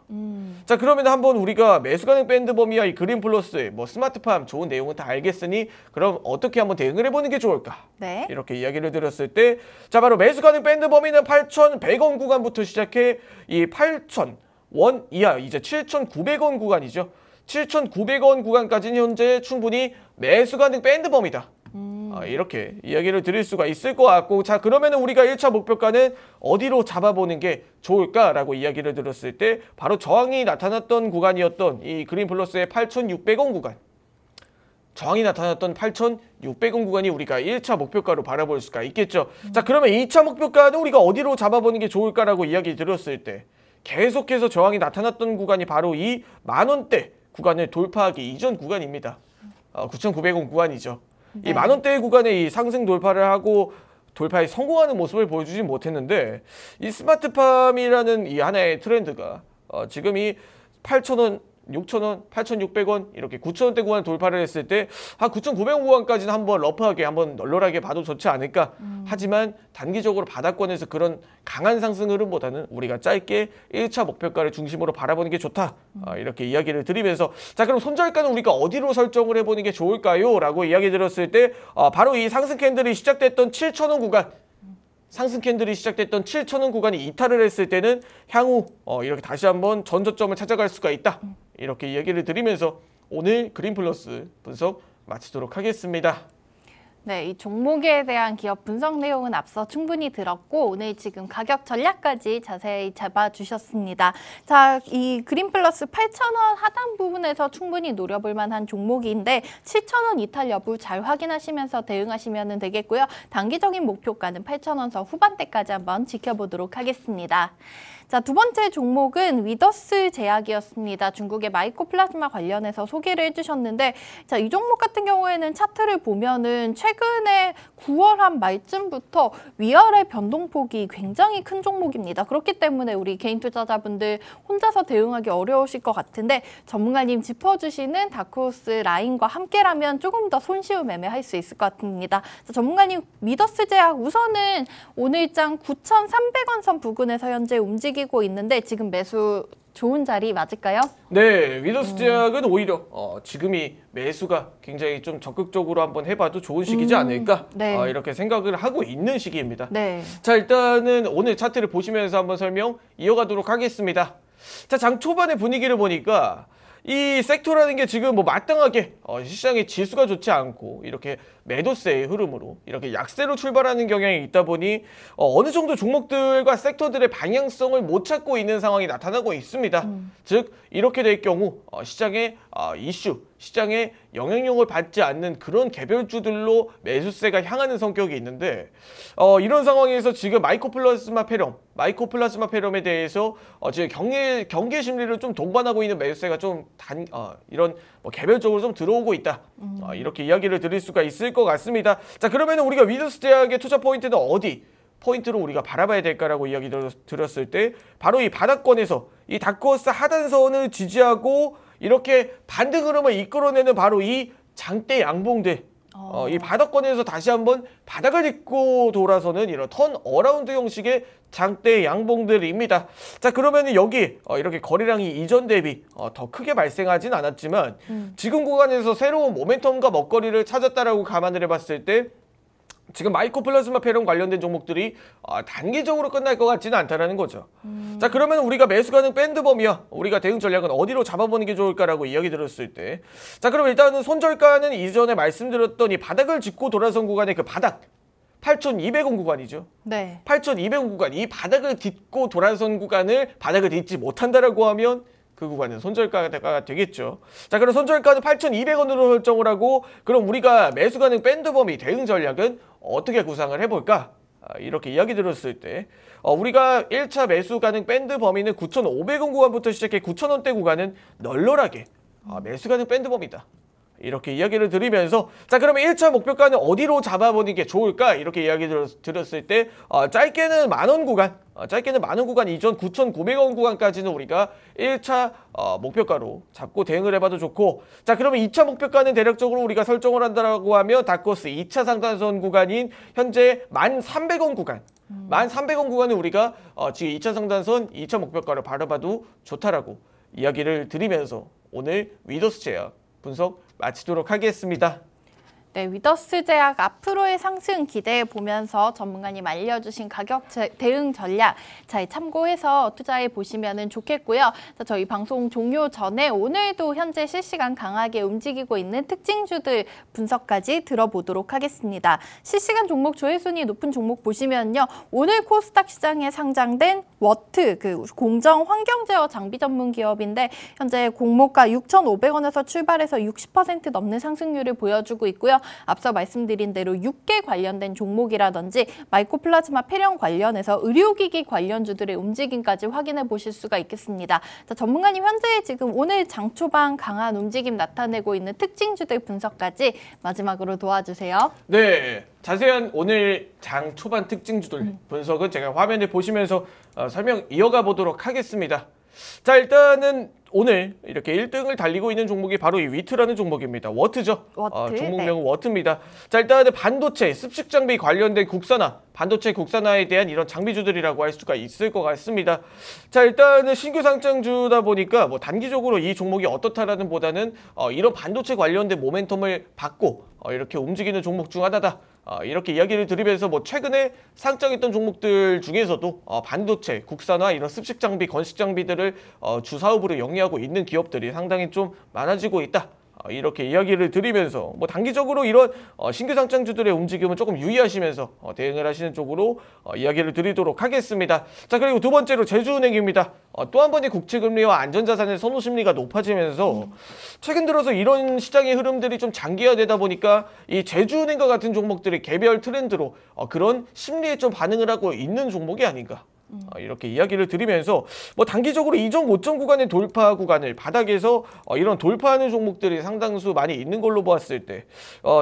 자, 그러면 한번 우리가 매수가능 밴드 범위와 이 그린 플러스의 뭐 스마트팜 좋은 내용은 다 알겠으니 그럼 어떻게 한번 대응을 해보는 게 좋을까? 네. 이렇게 이야기를 드렸을 때, 자, 바로 매수가능 밴드 범위는 8,100원 구간부터 시작해 이 8,000원 이하 이제 7,900원 구간이죠. 7,900원 구간까지는 현재 충분히 매수 가능 밴드 범위다. 이렇게 이야기를 드릴 수가 있을 것 같고, 자, 그러면은 우리가 1차 목표가는 어디로 잡아보는 게 좋을까라고 이야기를 드렸을 때 바로 저항이 나타났던 구간이었던 이 그린 플러스의 8,600원 구간. 저항이 나타났던 8,600원 구간이 우리가 1차 목표가로 바라볼 수가 있겠죠. 자, 그러면 2차 목표가는 우리가 어디로 잡아보는 게 좋을까라고 이야기 드렸을 때 계속해서 저항이 나타났던 구간이 바로 이 만원대 구간을 돌파하기 이전 구간입니다. 9,900원 구간이죠. 네. 이 만원대 구간에 이 상승 돌파를 하고 돌파에 성공하는 모습을 보여주지 못했는데 이 스마트팜이라는 이 하나의 트렌드가 지금 이 8,000원, 6,000원, 8,600원 이렇게 9,000원대 구간을 돌파를 했을 때 한 9,900원 구간까지는 한번 러프하게 한번 널널하게 봐도 좋지 않을까. 하지만 단기적으로 바닥권에서 그런 강한 상승 흐름보다는 우리가 짧게 1차 목표가를 중심으로 바라보는 게 좋다. 이렇게 이야기를 드리면서, 자, 그럼 손절가는 우리가 어디로 설정을 해보는 게 좋을까요? 라고 이야기 드렸을 때 바로 이 상승 캔들이 시작됐던 7,000원 구간, 상승 캔들이 시작됐던 7,000원 구간이 이탈을 했을 때는 향후 이렇게 다시 한번 전저점을 찾아갈 수가 있다. 이렇게 이야기를 드리면서 오늘 그린 플러스 분석 마치도록 하겠습니다. 네, 이 종목에 대한 기업 분석 내용은 앞서 충분히 들었고 오늘 지금 가격 전략까지 자세히 잡아주셨습니다. 자, 이 그린 플러스 8,000원 하단 부분에서 충분히 노려볼 만한 종목인데 7,000원 이탈 여부 잘 확인하시면서 대응하시면 되겠고요. 단기적인 목표가는 8,000원선 후반대까지 한번 지켜보도록 하겠습니다. 자, 두 번째 종목은 위더스 제약이었습니다. 중국의 마이코플라즈마 관련해서 소개를 해주셨는데, 자, 이 종목 같은 경우에는 차트를 보면은 최근에 9월 한 말쯤부터 위아래 변동폭이 굉장히 큰 종목입니다. 그렇기 때문에 우리 개인 투자자분들 혼자서 대응하기 어려우실 것 같은데 전문가님 짚어주시는 다크호스 라인과 함께라면 조금 더 손쉬운 매매할 수 있을 것 같습니다. 자, 전문가님, 위더스 제약 우선은 오늘장 9,300원 선 부근에서 현재 움직이고 있는데 지금 매수 좋은 자리 맞을까요? 네, 위더스 제약은 오히려 지금이 매수가 굉장히 좀 적극적으로 한번 해봐도 좋은 시기지 않을까. 네. 이렇게 생각을 하고 있는 시기입니다. 네. 자, 일단은 오늘 차트를 보시면서 한번 설명 이어가도록 하겠습니다. 자, 장 초반의 분위기를 보니까 이 섹터라는 게 지금 뭐 마땅하게 시장의 지수가 좋지 않고 이렇게 매도세의 흐름으로 이렇게 약세로 출발하는 경향이 있다 보니 어느 정도 종목들과 섹터들의 방향성을 못 찾고 있는 상황이 나타나고 있습니다. 즉 이렇게 될 경우 시장의 이슈, 시장의 영향력을 받지 않는 그런 개별주들로 매수세가 향하는 성격이 있는데 이런 상황에서 지금 마이코플라즈마 페럼에 대해서 지금 경계 심리를 좀 동반하고 있는 매수세가 좀 이런 뭐 개별적으로 좀 들어오고 있다. 이렇게 이야기를 드릴 수가 있을 것 같습니다. 자, 그러면 우리가 위더스 제약의 투자 포인트는 어디 포인트로 우리가 바라봐야 될까라고 이야기 드렸을 때 바로 이 바닥권에서 이 다크호스 하단선을 지지하고 이렇게 반등 흐름을 이끌어내는 바로 이 장대 양봉들, 이 바닥권에서 다시 한번 바닥을 딛고 돌아서는 이런 턴 어라운드 형식의 장대 양봉들입니다. 자, 그러면 여기 이렇게 거래량이 이전 대비 더 크게 발생하진 않았지만 지금 구간에서 새로운 모멘텀과 먹거리를 찾았다라고 감안을 해봤을 때 지금 마이코 플라즈마 페럼 관련된 종목들이 단기적으로 끝날 것 같지는 않다라는 거죠. 자, 그러면 우리가 매수 가능 밴드 범위와 우리가 대응 전략은 어디로 잡아보는 게 좋을까라고 이야기 들었을 때, 자, 그럼 일단은 손절가는 이전에 말씀드렸던 이 바닥을 짚고 돌아선 구간의 그 바닥 8,200원 구간이죠. 네. 8,200원 구간, 이 바닥을 딛고 돌아선 구간을 바닥을 딛지 못한다라고 하면 그 구간은 손절가가 되겠죠. 자, 그럼 손절가는 8,200원으로 설정을 하고, 그럼 우리가 매수 가능 밴드 범위 대응 전략은 어떻게 구상을 해볼까? 이렇게 이야기 들었을 때 우리가 1차 매수 가능 밴드 범위는 9,500원 구간부터 시작해 9,000원대 구간은 널널하게 매수 가능 밴드 범위다. 이렇게 이야기를 드리면서, 자, 그러면 1차 목표가는 어디로 잡아보는 게 좋을까? 이렇게 이야기 들었을 때 짧게는 만원 구간, 이전 9,900원 구간까지는 우리가 1차 목표가로 잡고 대응을 해봐도 좋고, 자, 그러면 2차 목표가는 대략적으로 우리가 설정을 한다고 하면 다코스 2차 상단선 구간인 현재 1,300원 구간, 1,300원 구간은 우리가 지금 2차 상단선 2차 목표가를 바라봐도 좋다라고 이야기를 드리면서 오늘 위더스 제약 분석 마치도록 하겠습니다. 네, 위더스 제약 앞으로의 상승 기대해 보면서 전문가님 알려주신 가격 대응 전략 잘 참고해서 투자해 보시면 좋겠고요. 자, 저희 방송 종료 전에 오늘도 현재 실시간 강하게 움직이고 있는 특징주들 분석까지 들어보도록 하겠습니다. 실시간 종목 조회순위 높은 종목 보시면요. 오늘 코스닥 시장에 상장된 워트, 공정 환경 제어 장비 전문 기업인데 현재 공모가 6,500원에서 출발해서 60% 넘는 상승률을 보여주고 있고요. 앞서 말씀드린 대로 6개 관련된 종목이라든지 마이코플라즈마 폐렴 관련해서 의료기기 관련주들의 움직임까지 확인해 보실 수가 있겠습니다. 자, 전문가님 현재 지금 오늘 장 초반 강한 움직임 나타내고 있는 특징주들 분석까지 마지막으로 도와주세요. 네, 자세한 오늘 장 초반 특징주들 분석은 제가 화면을 보시면서 설명 이어가 보도록 하겠습니다. 자, 일단은 오늘 이렇게 1등을 달리고 있는 종목이 바로 이 위트라는 종목입니다. 워트죠. 워트, 종목명은 네. 워트입니다. 자, 일단은 반도체, 습식 장비 관련된 국산화, 반도체 국산화에 대한 이런 장비주들이라고 할 수가 있을 것 같습니다. 자, 일단은 신규 상장주다 보니까 뭐 단기적으로 이 종목이 어떻다라는 보다는 이런 반도체 관련된 모멘텀을 받고 이렇게 움직이는 종목 중 하나다. 이렇게 이야기를 드리면서 뭐 최근에 상장했던 종목들 중에서도 반도체, 국산화, 이런 습식 장비, 건식 장비들을 주 사업으로 영위하고 있는 기업들이 상당히 좀 많아지고 있다. 이렇게 이야기를 드리면서 뭐 단기적으로 이런 신규 상장주들의 움직임은 조금 유의하시면서 대응을 하시는 쪽으로 이야기를 드리도록 하겠습니다. 자, 그리고 두 번째로 제주은행입니다. 또 한 번의 국채금리와 안전자산의 선호 심리가 높아지면서 최근 들어서 이런 시장의 흐름들이 좀 장기화되다 보니까 이 제주은행과 같은 종목들이 개별 트렌드로 그런 심리에 좀 반응을 하고 있는 종목이 아닌가. 이렇게 이야기를 드리면서 뭐 단기적으로 이전 고점 구간의 돌파 구간을 바닥에서 이런 돌파하는 종목들이 상당수 많이 있는 걸로 보았을 때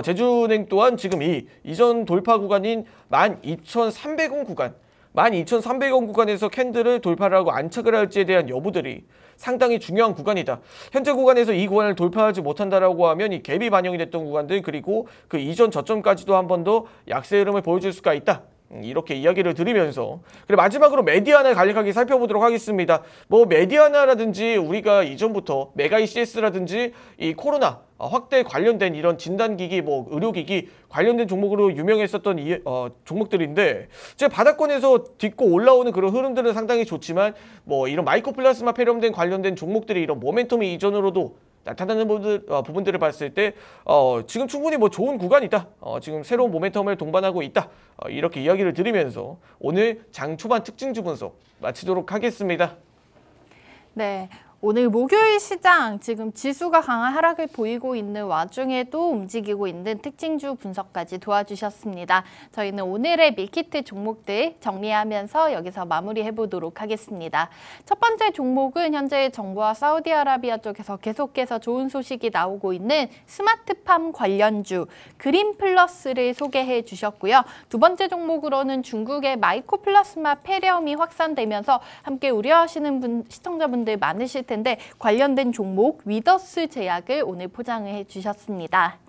제주은행 또한 지금 이 이전 돌파 구간인 12,300원 구간 12,300원 구간에서 캔들을 돌파를 하고 안착을 할지에 대한 여부들이 상당히 중요한 구간이다. 현재 구간에서 이 구간을 돌파하지 못한다라고 하면 이 갭이 반영이 됐던 구간들, 그리고 그 이전 저점까지도 한 번 더 약세 흐름을 보여줄 수가 있다. 이렇게 이야기를 드리면서, 그리고 마지막으로 메디아나 간략하게 살펴보도록 하겠습니다. 뭐 메디아나라든지 우리가 이전부터 메가 ECS라든지 이 코로나 확대 관련된 이런 진단기기, 뭐 의료기기 관련된 종목으로 유명했었던 종목들인데, 제 바닥권에서 딛고 올라오는 그런 흐름들은 상당히 좋지만 뭐 이런 마이코플라스마 폐렴된 관련된 종목들이 이런 모멘텀이 이전으로도 나타나는 부분들을 봤을 때 지금 충분히 뭐 좋은 구간이다. 지금 새로운 모멘텀을 동반하고 있다. 이렇게 이야기를 드리면서 오늘 장 초반 특징주 분석 마치도록 하겠습니다. 네. 오늘 목요일 시장 지금 지수가 강한 하락을 보이고 있는 와중에도 움직이고 있는 특징주 분석까지 도와주셨습니다. 저희는 오늘의 밀키트 종목들 정리하면서 여기서 마무리해보도록 하겠습니다. 첫 번째 종목은 현재 정부와 사우디아라비아 쪽에서 계속해서 좋은 소식이 나오고 있는 스마트팜 관련주 그린플러스를 소개해 주셨고요. 두 번째 종목으로는 중국의 마이코플라스마 폐렴이 확산되면서 함께 우려하시는 시청자분들 많으실 텐데 관련된 종목 위더스 제약을 오늘 포장을 해주셨습니다.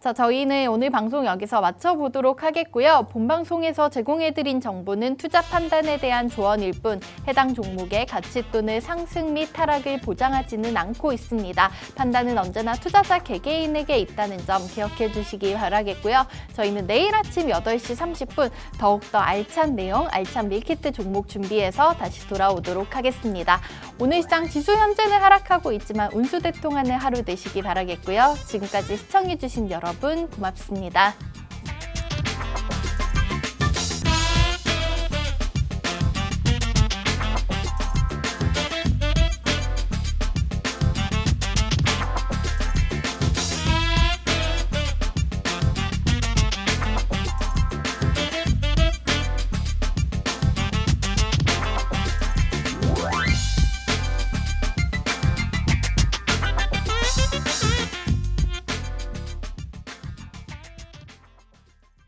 자, 저희는 오늘 방송 여기서 마쳐보도록 하겠고요. 본 방송에서 제공해드린 정보는 투자 판단에 대한 조언일 뿐 해당 종목의 가치 또는 상승 및 하락을 보장하지는 않고 있습니다. 판단은 언제나 투자자 개개인에게 있다는 점 기억해 주시기 바라겠고요. 저희는 내일 아침 8시 30분 더욱더 알찬 내용, 알찬 밀키트 종목 준비해서 다시 돌아오도록 하겠습니다. 오늘 시장 지수 현재는 하락하고 있지만 운수대통하는 하루 되시기 바라겠고요. 지금까지 시청해주신 여러분 고맙습니다.